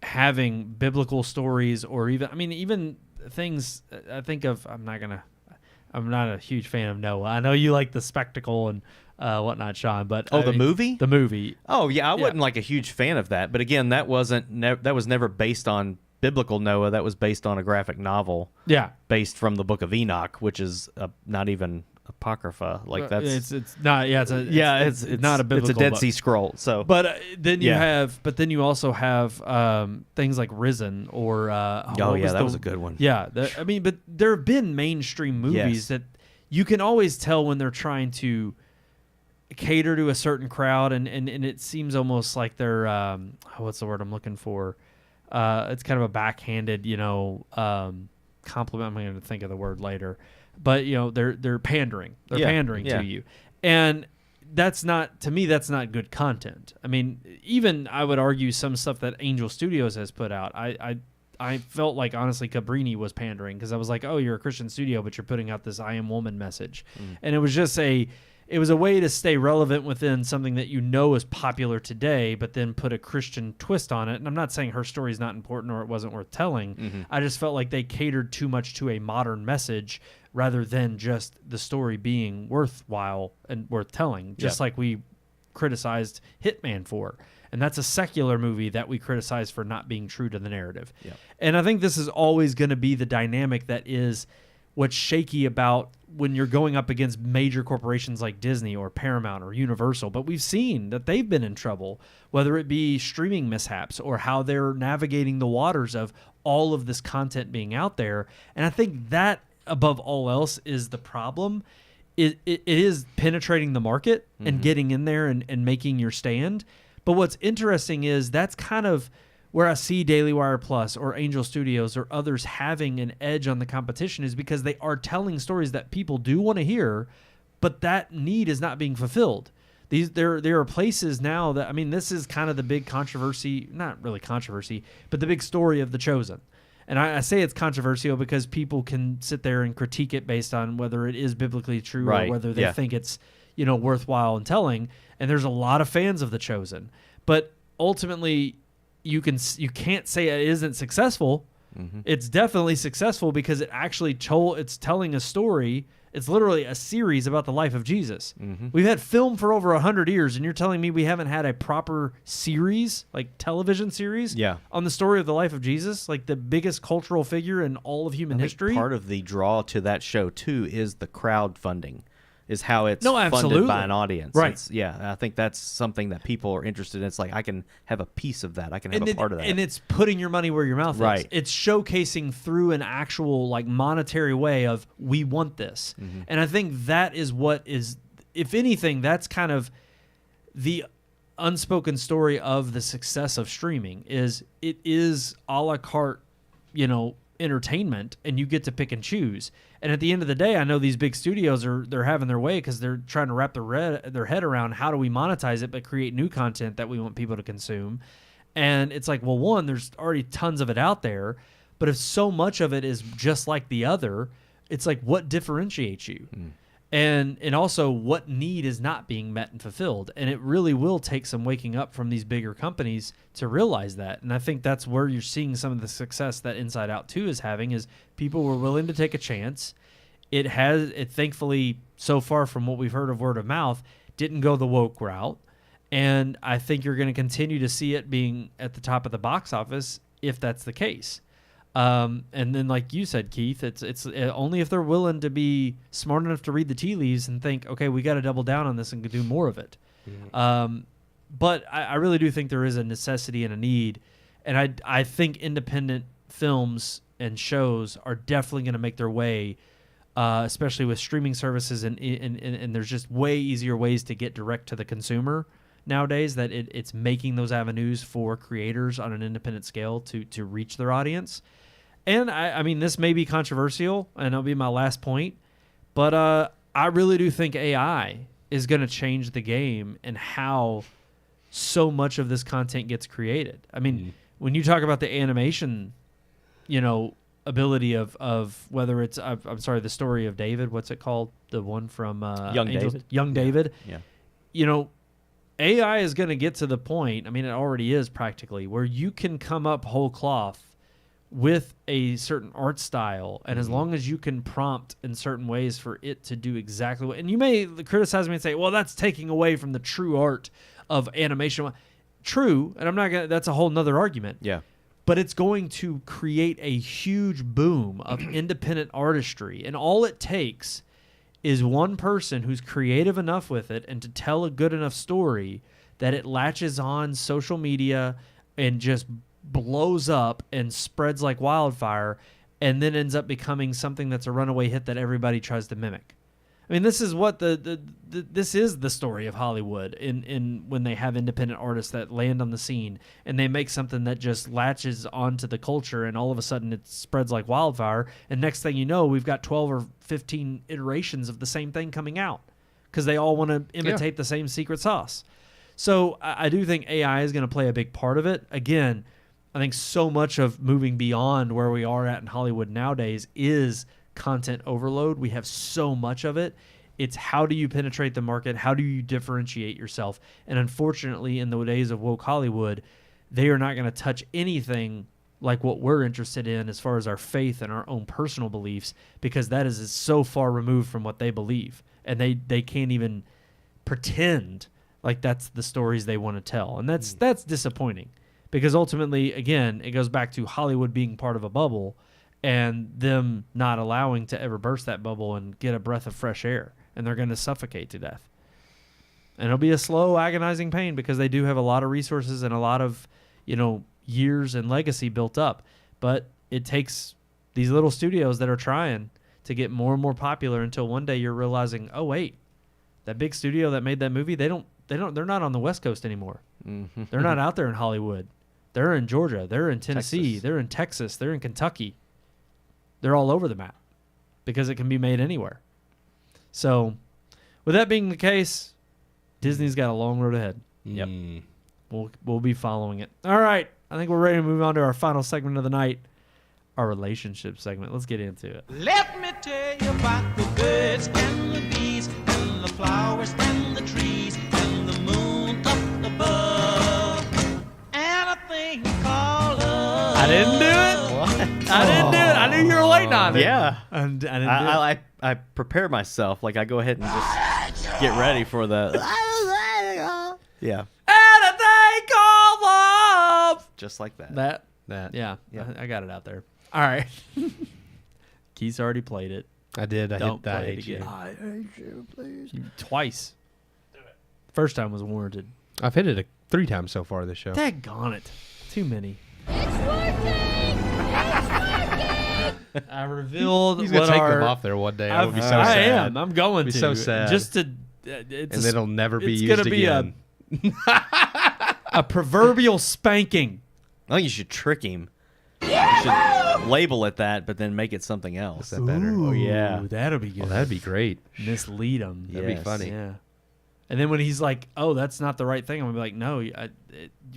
having biblical stories or even things. I think of, I'm not a huge fan of Noah. I know you like the spectacle and whatnot, Sean, but the movie? The movie. Oh yeah, I wasn't a huge fan of that, but again, that was never based on biblical Noah. That was based on a graphic novel. Yeah, based from the Book of Enoch, which is not even apocrypha. That's it's not. Yeah, it's not a biblical. It's a Dead Sea Scroll. So, but then you also have things like Risen or that was a good one. Yeah, but there have been mainstream movies that you can always tell when they're trying to cater to a certain crowd, and it seems almost like they're what's the word I'm looking for? It's kind of a backhanded, compliment. I'm going to think of the word later. But they're pandering. They're pandering to you, and that's not good content. Even I would argue some stuff that Angel Studios has put out. I felt like honestly Cabrini was pandering because I was like, oh, you're a Christian studio, but you're putting out this I Am Woman message, and it was just a way to stay relevant within something that is popular today, but then put a Christian twist on it. And I'm not saying her story is not important or it wasn't worth telling. I just felt like they catered too much to a modern message rather than just the story being worthwhile and worth telling, just like we criticized Hitman for. And that's a secular movie that we criticize for not being true to the narrative. Yeah. And I think this is always going to be the dynamic that is what's shaky about when you're going up against major corporations like Disney or Paramount or Universal. But we've seen that they've been in trouble, whether it be streaming mishaps or how they're navigating the waters of all of this content being out there. And I think that, above all else, is the problem. It is penetrating the market and getting in there and making your stand. But what's interesting is that's kind of where I see Daily Wire Plus or Angel Studios or others having an edge on the competition, is because they are telling stories that people do want to hear, but that need is not being fulfilled. There are places now that, I mean, this is kind of the big controversy, not really controversy, but the big story of The Chosen. And I say it's controversial because people can sit there and critique it based on whether it is biblically true Right. or whether they think it's, worthwhile in telling. And there's a lot of fans of The Chosen. But ultimately, you can't say it isn't successful. It's definitely successful because it's telling a story. It's literally a series about the life of Jesus. We've had film for over 100 years, and you're telling me we haven't had a proper series, like television series, on the story of the life of Jesus, like the biggest cultural figure in all of human history? Part of the draw to that show, too, is the crowdfunding. Is how it's absolutely. funded by an audience. Right. I think that's something that people are interested in. It's like, I can have a piece of that. I can have a part of that. And it's putting your money where your mouth is. Right. It's showcasing through an actual like monetary way of, we want this. And I think that is what is, if anything, that's kind of the unspoken story of the success of streaming. Is it is a la carte, entertainment, and you get to pick and choose. And at the end of the day, I know these big studios they're having their way because they're trying to wrap their head around how do we monetize it but create new content that we want people to consume. And it's like, well, one, there's already tons of it out there, but if so much of it is just like the other, it's like, what differentiates you? And also, what need is not being met and fulfilled? And it really will take some waking up from these bigger companies to realize that. And I think that's where you're seeing some of the success that Inside Out 2 is having, is people were willing to take a chance. It thankfully, so far from what we've heard of word of mouth, didn't go the woke route. And I think you're going to continue to see it being at the top of the box office if that's the case. And then, like you said, Keith, it's only if they're willing to be smart enough to read the tea leaves and think, okay, we got to double down on this and do more of it. But I really do think there is a necessity and a need, and I think independent films and shows are definitely going to make their way, especially with streaming services, and there's just way easier ways to get direct to the consumer nowadays, that it's making those avenues for creators on an independent scale to reach their audience. And I mean, this may be controversial, and it'll be my last point, but I really do think AI is going to change the game and how so much of this content gets created. I mean, when you talk about the animation, ability of whether it's, I'm sorry, the story of David, what's it called? The one from Young David. Yeah. AI is going to get to the point, I mean, it already is practically, where you can come up whole cloth with a certain art style, and as long as you can prompt in certain ways for it to do exactly what, and you may criticize me and say, well, that's taking away from the true art of animation. True, and I'm not going to, that's a whole nother argument. Yeah. But it's going to create a huge boom of independent artistry, and all it takes is one person who's creative enough with it and to tell a good enough story that it latches on social media and just blows up and spreads like wildfire, and then ends up becoming something that's a runaway hit that everybody tries to mimic. I mean, this is what this is the story of Hollywood in when they have independent artists that land on the scene and they make something that just latches onto the culture, and all of a sudden it spreads like wildfire, and next thing you know, we've got 12 or 15 iterations of the same thing coming out because they all want to imitate the same secret sauce. So I do think AI is going to play a big part of it. Again, I think so much of moving beyond where we are at in Hollywood nowadays is content overload. We have so much of it. It's how do you penetrate the market? How do you differentiate yourself? And unfortunately, in the days of woke Hollywood, they are not going to touch anything like what we're interested in as far as our faith and our own personal beliefs, because that is so far removed from what they believe. And they can't even pretend like that's the stories they want to tell. And that's disappointing, because ultimately, again, it goes back to Hollywood being part of a bubble and them not allowing to ever burst that bubble and get a breath of fresh air, and they're going to suffocate to death. And it'll be a slow, agonizing pain, because they do have a lot of resources and a lot of, years and legacy built up. But it takes these little studios that are trying to get more and more popular until one day you're realizing, oh wait, that big studio that made that movie, they're not on the West Coast anymore. Mm-hmm. They're not out there in Hollywood. They're in Georgia. They're in Tennessee. They're in Texas. They're in Kentucky. They're all over the map because it can be made anywhere. So with that being the case, Disney's got a long road ahead. Yep. We'll be following it. All right. I think we're ready to move on to our final segment of the night, our relationship segment. Let's get into it. Let me tell you about the birds and the bees and the flowers and the trees and the moon up above and a thing called love. I didn't do it. What? I didn't do it. I knew you were waiting on it. Yeah. And I didn't do it. I prepare myself. Like I go ahead and just get ready for the. Yeah. And a thing called love. Just like that. That. Yeah. Yeah. I got it out there. All right. Keith's already played it. I did. I Don't hit that. play it again. I hate you, please. Twice. Do it. First time was warranted. I've hit it 3 times so far this show. Daggone it. Too many. I revealed He's gonna what take our... them off there one day. I would be so I sad. am. I'm going Be to. so sad. Just to... It's And it'll never be it's used gonna be again. a proverbial spanking. I think you should trick him. You should label it that, but then make it something else. Is that better? Oh, yeah. Ooh, that'll be good. Well, that'd be great. Mislead him. That'd be Yes. funny. Yeah. And then when he's like, "Oh, that's not the right thing," I'm gonna be like, "No,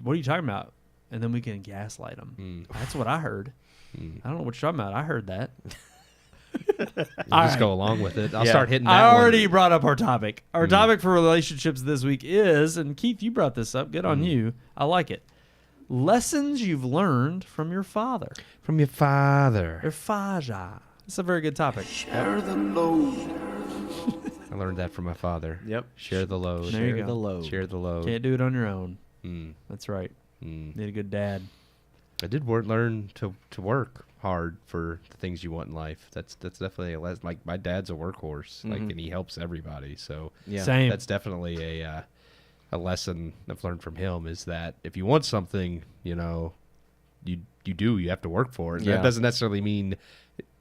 what are you talking about?" And then we can gaslight him. That's what I heard. I don't know what you're talking about. I heard that. You just go along with it. I'll Yeah. start hitting that I one. already brought up our topic. Our topic for relationships this week is, and Keith, you brought this up. Good on you. I like it. Lessons you've learned from your father. From your father. Your father. It's a very good topic. I learned that from my father. Yep. Share the load. There you Share go. the load. Share the load. Can't do it on your own. Mm. That's right. Mm. Need a good dad. I did learn to work hard for the things you want in life. That's definitely a lesson. Like my dad's a workhorse, like, and he helps everybody. So Yeah. Same. that's definitely a lesson I've learned from him, is that if you want something, you have to work for it. And Yeah. that doesn't necessarily mean,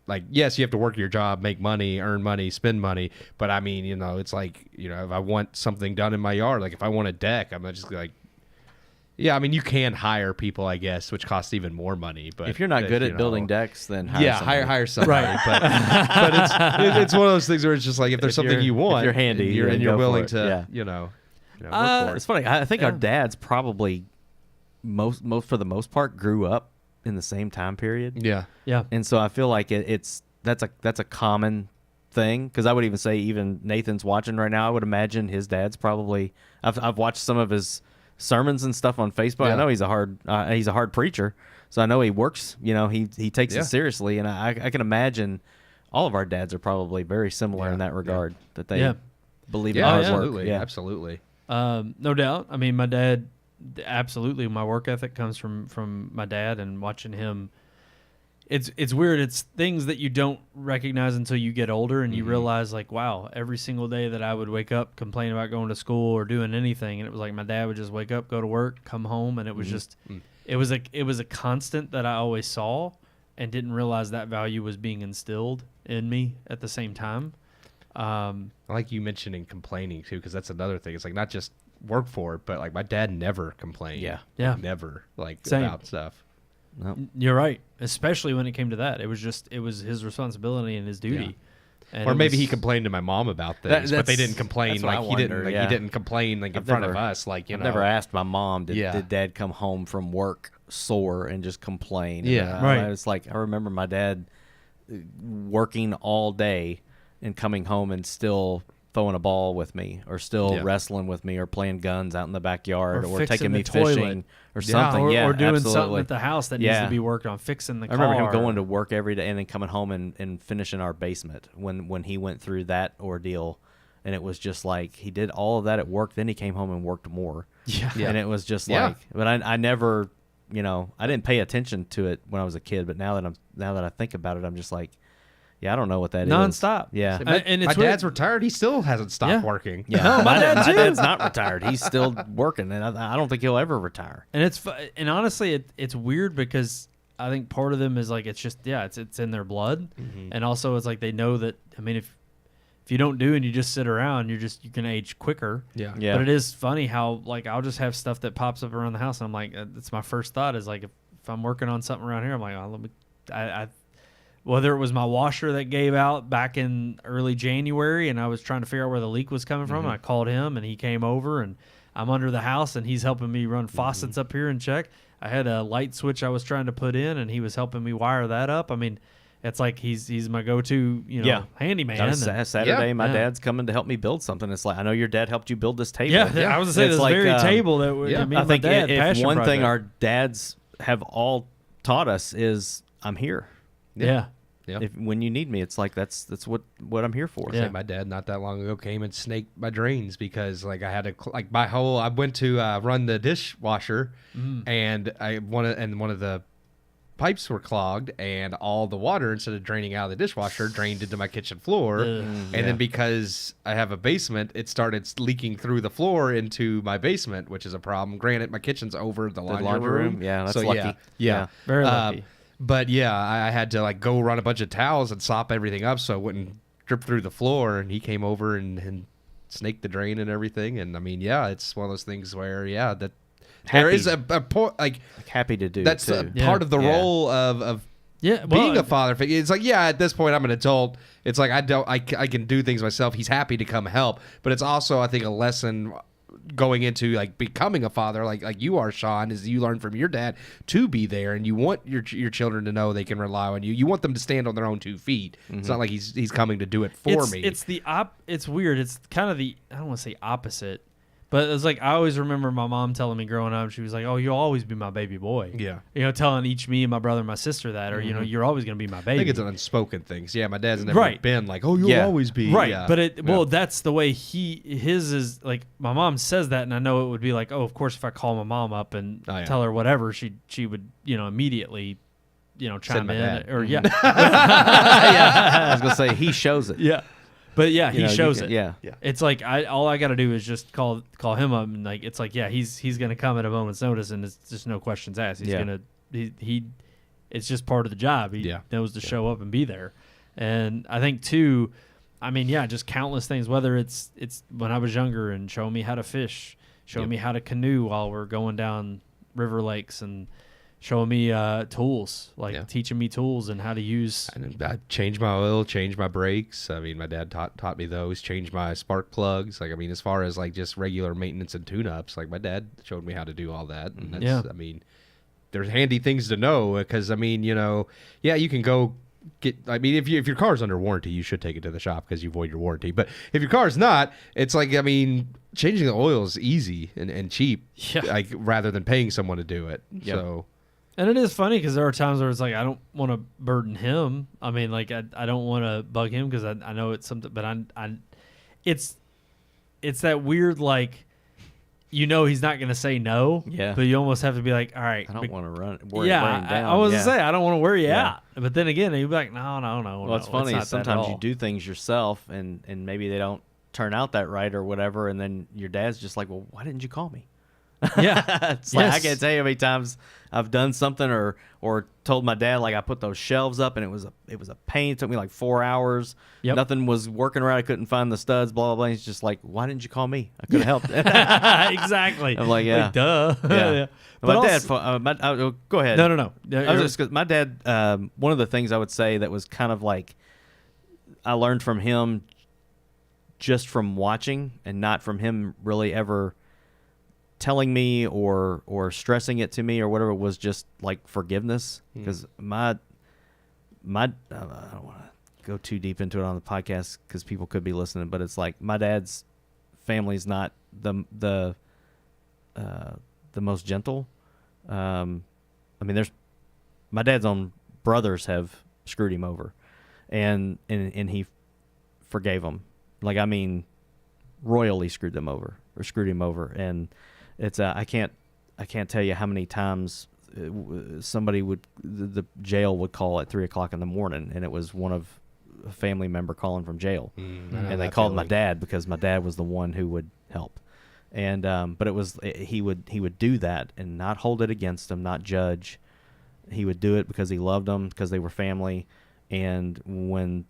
like, yes, you have to work your job, make money, earn money, spend money. But I mean, it's like, if I want something done in my yard, like if I want a deck, I'm not just like, yeah, I mean, you can hire people, I guess, which costs even more money. But If you're not good at building decks, then hire somebody. hire somebody. Right. But it's one of those things where it's just like, if there's If something you're- you want, if you're handy, and you're then go willing for it. to, Yeah. work for It's it. funny. I think Yeah. our dads probably most for the most part grew up in the same time period. Yeah. Yeah. And so I feel like that's a common thing, because I would even say, even Nathan's watching right now, I would imagine his dad's probably, I've watched some of his sermons and stuff on Facebook. Yeah. I know he's a hard preacher, so I know he works, he takes Yeah. it seriously, and I can imagine all of our dads are probably very similar in that regard, that they Yeah. believe in Yeah, hard absolutely. work. Yeah. Absolutely. No doubt. I mean, my dad, absolutely. My work ethic comes from my dad, and watching him. It's weird. It's things that you don't recognize until you get older, and you realize, like, wow, every single day that I would wake up, complain about going to school or doing anything, and it was like my dad would just wake up, go to work, come home, and it was just, it was a constant that I always saw, and didn't realize that value was being instilled in me at the same time. I like you mentioning complaining too, because that's another thing. It's like not just work for it, but like my dad never complained. Yeah. Yeah. Never, like, Same. about stuff. No. You're right, especially when it came to that. It was his responsibility and his duty. And Or it maybe was- he complained to my mom about things, but they that's- didn't complain. that's what Like I he didn't. wonder, Like yeah. he didn't complain like in I've front of never- us. Like I've never asked my mom, did Dad come home from work sore and just complain? Yeah. And Right. I was like, I remember my dad working all day and coming home and still throwing a ball with me, or still Yeah. wrestling with me, or playing guns out in the backyard, Or or fixing taking me the toilet. fishing, or something. or, Yeah, or doing something absolutely. at the house that needs Yeah. to be worked on, fixing the I car. remember him going to work every day and then coming home and finishing our basement when he went through that ordeal. And it was just like, he did all of that at work, then he came home and worked more. Yeah. Yeah. And it was just Yeah. like, but I never, I didn't pay attention to it when I was a kid, but now that I think about it, I'm just like, yeah, I don't know what that is. Nonstop. Yeah. And my it's weird. dad's retired. He still hasn't stopped Yeah. working. Yeah. No, my dad too. dad's not retired. He's still working, and I don't think he'll ever retire. And and honestly, it's weird because I think part of them is like, it's just, it's in their blood. And also it's like, they know that, I mean, if you don't do and you just sit around, you can age quicker. Yeah. Yeah. But it is funny how, like, I'll just have stuff that pops up around the house, and I'm like, it's my first thought is like, if I'm working on something around here, I'm like, oh, let me, whether it was my washer that gave out back in early January and I was trying to figure out where the leak was coming from, and I called him and he came over, and I'm under the house and he's helping me run faucets up here and check. I had a light switch I was trying to put in and he was helping me wire that up. I mean, it's like he's my go-to, handyman. Saturday, my dad's coming to help me build something. It's like, I know your dad helped you build this table. Yeah, I was going to say, this like, very table that me I and my think dad, if one thing project. our dads have all taught us is, I'm here. Yeah. When you need me, it's like that's what I'm here for. Say my dad not that long ago came and snaked my drains because like I had to I went to run the dishwasher and one of the pipes were clogged and all the water, instead of draining out of the dishwasher, drained into my kitchen floor. Then because I have a basement, it started leaking through the floor into my basement, which is a problem. Granted, my kitchen's over the laundry room. Yeah, that's so lucky. Yeah. Very lucky. But yeah, I had to like go run a bunch of towels and sop everything up so it wouldn't drip through the floor. And he came over and snaked the drain and everything. And I mean, yeah, it's one of those things where that there is a point like happy to do. That's too. part of the role of being a father figure. It's like, at this point I'm an adult. It's like I can do things myself. He's happy to come help, but it's also, I think, a lesson going into like becoming a father, like you are, Sean, is you learn from your dad to be there, and you want your children to know they can rely on you. You want them to stand on their own 2 feet. It's not like he's coming to do it for me. It's weird. It's kind of I don't want to say opposite, but it's like I always remember my mom telling me growing up, she was like, "Oh, you'll always be my baby boy." Yeah. Telling each me and my brother and my sister that, or you're always going to be my baby. I think it's an unspoken thing. So, my dad's never been like, "Oh, you'll always be." Right. Yeah. But that's the way his is like. My mom says that, and I know it would be like, oh, of course, if I call my mom up and tell her whatever, she would immediately chime in dad. or I was gonna say he shows it. yeah. But he shows it. Yeah. It's like all I got to do is just call him up, and like it's like he's gonna come at a moment's notice, and it's just no questions asked. He's gonna he it's just part of the job. He knows to show up and be there. And I think too, I mean, just countless things. Whether it's when I was younger and showing me how to fish, showing me how to canoe while we're going down river lakes, and showing me tools, like teaching me tools and how to use. And I changed my oil, changed my brakes. I mean, my dad taught me those. Changed my spark plugs. Like, I mean, as far as like just regular maintenance and tune-ups, like my dad showed me how to do all that. And that's, I mean, there's handy things to know because I mean, you can go get. I mean, if your car's under warranty, you should take it to the shop because you void your warranty. But if your car's not, it's like, I mean, changing the oil is easy and cheap. Like rather than paying someone to do it. So. And it is funny because there are times where it's like I don't want to burden him. I mean, like I don't want to bug him because I know it's something, but it's that weird like, he's not going to say no. Yeah. But you almost have to be like, all right. I don't want to worry him down. I was gonna say I don't want to wear you out. But then again, you'd be like, no. Well, it's funny. Sometimes you do things yourself, and maybe they don't turn out that right or whatever, and then your dad's just like, well, why didn't you call me? Yeah. It's like I can't tell you how many times I've done something or told my dad, like I put those shelves up and it was a pain. It took me like 4 hours. Yep. Nothing was working right. I couldn't find the studs, blah, blah, blah. He's just like, why didn't you call me? I could have helped. Exactly. I'm like, yeah. Like, duh. Yeah. But my dad, go ahead. No. I was just, 'cause my dad, one of the things I would say that was kind of like I learned from him just from watching and not from him really ever telling me or stressing it to me or whatever, was just like forgiveness. Because my I don't want to go too deep into it on the podcast because people could be listening, but it's like my dad's family's not the most gentle. I mean, there's my dad's own brothers have screwed him over, and he forgave them. Like, I mean, royally screwed him over, and it's I can't tell you how many times somebody the jail would call at 3:00 in the morning, and it was one of a family member calling from jail, and they called my dad because my dad was the one who would help, and but he would do that and not hold it against them, not judge. He would do it because he loved them, because they were family, and when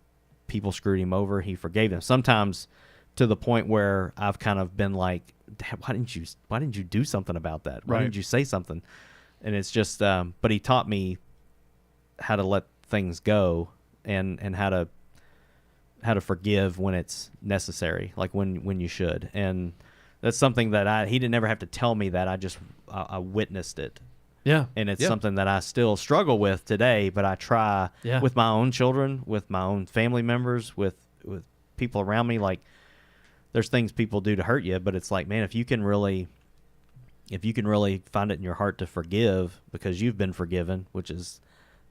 people screwed him over, he forgave them. Sometimes to the point where I've kind of been like, Dad, why didn't you do something about that? Why didn't you say something? And it's just, but he taught me how to let things go and how to forgive when it's necessary, like when you should. And that's something that he didn't ever have to tell me that. I witnessed it. Yeah. And it's something that I still struggle with today, but I try with my own children, with my own family members, with people around me. Like, there's things people do to hurt you, but it's like, man, if you can really find it in your heart to forgive because you've been forgiven, which is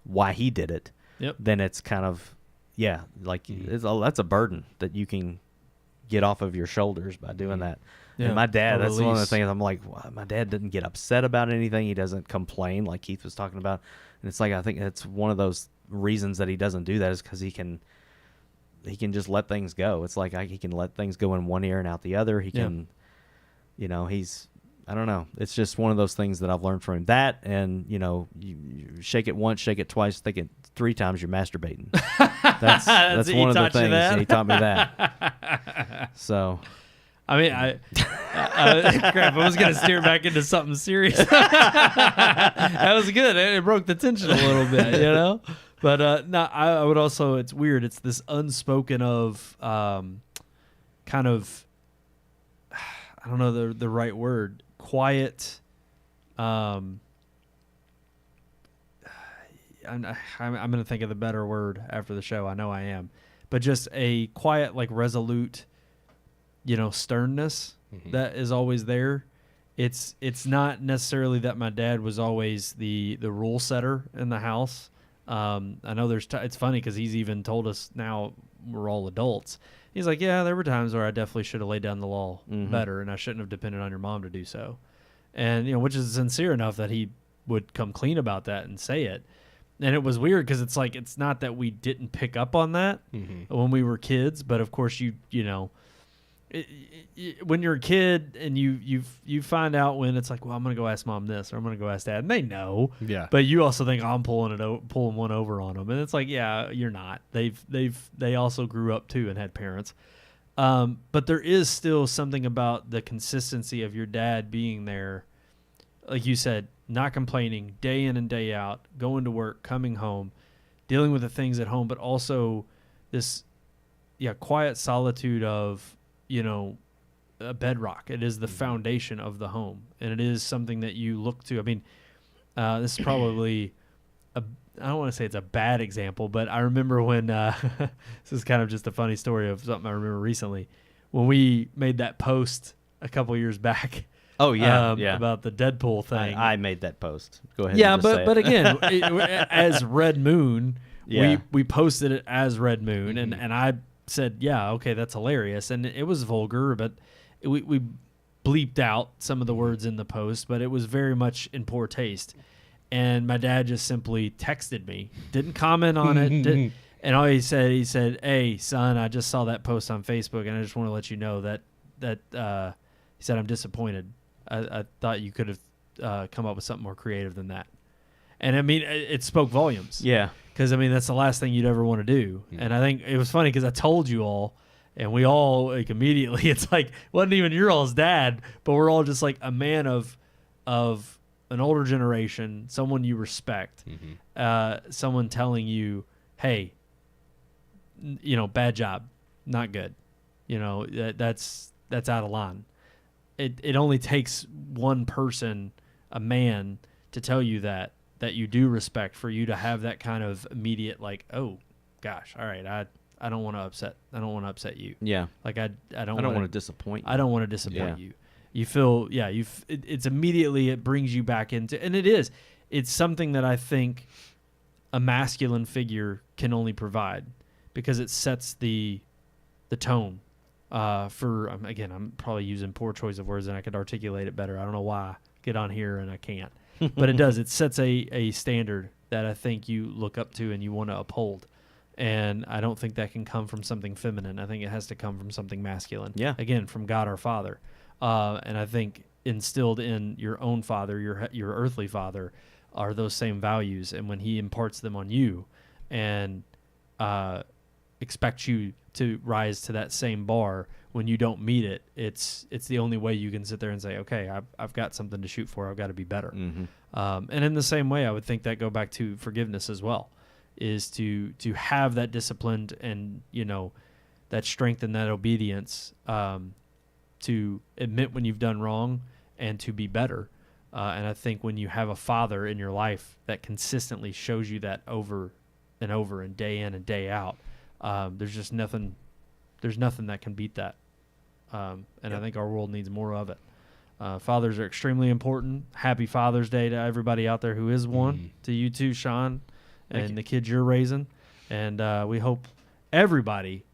why he did it, then it's kind of, like that's a burden that you can get off of your shoulders by doing that. Yeah. And my dad, that's one of the Release. things I'm like, wow, my dad didn't get upset about anything. He doesn't complain like Keith was talking about. And it's like, I think that's one of those reasons that he doesn't do that is because he can just let things go. It's like he can let things go in one ear and out the other. He can, I don't know. It's just one of those things that I've learned from him. That, and, you shake it once, shake it twice, think it 3 times, you're masturbating. That's one of the things. And he taught me that. So, I mean, crap, I was going to steer back into something serious. That was good. It broke the tension a little bit, But no, I would also, it's weird. It's this unspoken of kind of, I don't know the right word, quiet. I'm going to think of the better word after the show. I know I am. But just a quiet, like resolute, sternness that is always there. It's not necessarily that my dad was always the rule setter in the house. I know it's funny because he's even told us now we're all adults. He's like, yeah, there were times where I definitely should have laid down the law better, and I shouldn't have depended on your mom to do so. And, which is sincere enough that he would come clean about that and say it. And it was weird because it's like, it's not that we didn't pick up on that when we were kids, but of course when you're a kid and you find out when it's like, well, I'm going to go ask mom this or I'm going to go ask dad, and they know. Yeah. But you also think, I'm pulling one over on them, and it's like, yeah, you're not. They also grew up too and had parents. But there is still something about the consistency of your dad being there, like you said, not complaining day in and day out, going to work, coming home, dealing with the things at home, but also this quiet solitude of a bedrock. It is the foundation of the home, and it is something that you look to. I mean, this is probably I don't want to say it's a bad example, but I remember when this is kind of just a funny story of something I remember recently when we made that post a couple years back. Oh yeah, about the Deadpool thing. I made that post. Go ahead. Yeah, and just but say it. Again, as Red Moon, we posted it as Red Moon, and I said, yeah, okay, that's hilarious, and it was vulgar, but we bleeped out some of the words in the post, but it was very much in poor taste. And my dad just simply texted me, didn't comment on it, and all he said, "Hey, son, I just saw that post on Facebook, and I just want to let you know that he said I'm disappointed. I thought you could have come up with something more creative than that." And I mean, it spoke volumes. Yeah. Because, I mean, that's the last thing you'd ever want to do. Mm. And I think it was funny because I told you all, and we all, like, immediately, it's like, wasn't even your all's dad, but we're all just like a man of an older generation, someone you respect, someone telling you, hey, bad job, not good. That's out of line. It only takes one person, a man, to tell you that you do respect, for you to have that kind of immediate, like, oh gosh, all right, I don't want to upset you. Yeah. Like I don't want to disappoint you. I don't want to disappoint you. You feel, it's immediately, it brings you back into, and it's something that I think a masculine figure can only provide, because it sets the tone for, again, I'm probably using poor choice of words and I could articulate it better. I don't know why I get on here and I can't. But it does. It sets a standard that I think you look up to and you want to uphold. And I don't think that can come from something feminine. I think it has to come from something masculine. Yeah. Again, from God our Father. And I think instilled in your own father, your earthly father, are those same values. And when he imparts them on you and expects you to rise to that same bar, when you don't meet it, it's the only way you can sit there and say, okay, I've got something to shoot for. I've got to be better. Mm-hmm. And in the same way, I would think that go back to forgiveness as well. is to have that discipline and, that strength and that obedience to admit when you've done wrong and to be better. And I think when you have a father in your life that consistently shows you that over and over and day in and day out, there's just nothing that can beat that. I think our world needs more of it. Fathers are extremely important. Happy Father's Day to everybody out there who is one, to you too, Sean, and the kids you're raising. And we hope everybody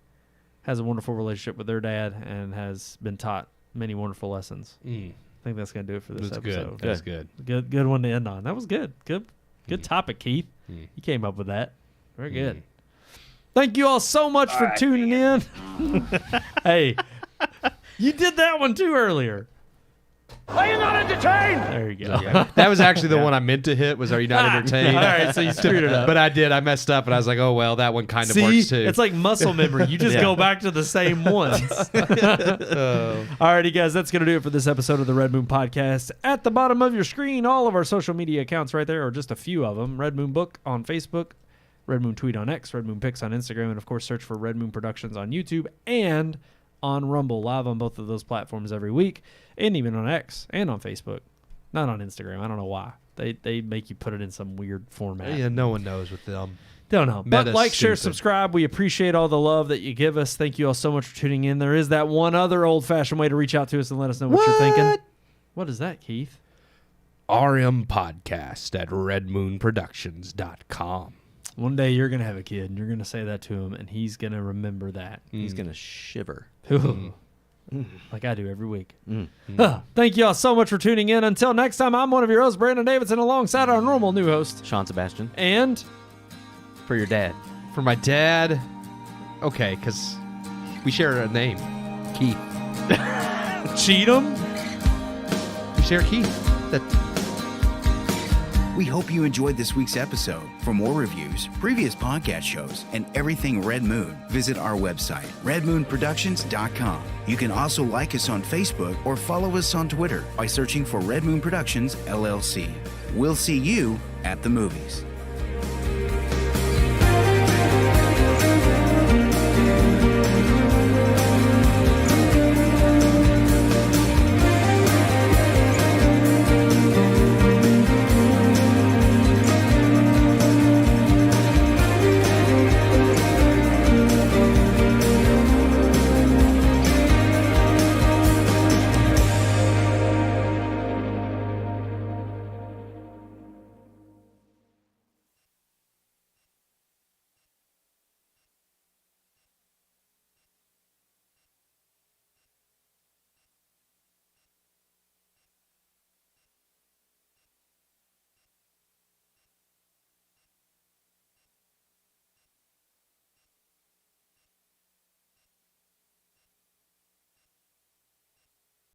has a wonderful relationship with their dad and has been taught many wonderful lessons. I think that's going to do it for this episode. That's good. Good one to end on. That was good. Good topic, Keith. You came up with that. Very good. Thank you all so much for tuning in. Hey, you did that one too earlier. Are you not entertained? There you go. Yeah. That was actually the one I meant to hit was, are you not entertained? All right, so you screwed it up. But I did. I messed up, and I was like, oh, well, that one kind of See, works too. it's like muscle memory. You just go back to the same ones. Alrighty, guys, that's going to do it for this episode of the Red Moon Podcast. At the bottom of your screen, all of our social media accounts right there, or just a few of them. Red Moon Book on Facebook, Red Moon Tweet on X, Red Moon Pics on Instagram, and, of course, search for Red Moon Productions on YouTube and on Rumble, live on both of those platforms every week, and even on X and on Facebook. Not on Instagram. I don't know why. They make you put it in some weird format. Yeah, no one knows with them. Don't know. But Meta's like, share, stupid. subscribe. We appreciate all the love that you give us. Thank you all so much for tuning in. There is that one other old-fashioned way to reach out to us and let us know what you're thinking. What is that, Keith? RMPodcast at redmoonproductions.com. One day you're going to have a kid, and you're going to say that to him, and he's going to remember that. He's going to shiver. Like I do every week. Thank you all so much for tuning in. Until next time, I'm one of your hosts, Brandon Davidson, alongside our normal new host, Sean Sebastian. and For your dad. For my dad, okay, because we share a name, Keith. Cheatham. We share Keith. We hope you enjoyed this week's episode. For more reviews, previous podcast shows, and everything Red Moon, visit our website, redmoonproductions.com. You can also like us on Facebook or follow us on Twitter by searching for Red Moon Productions, LLC. We'll see you at the movies.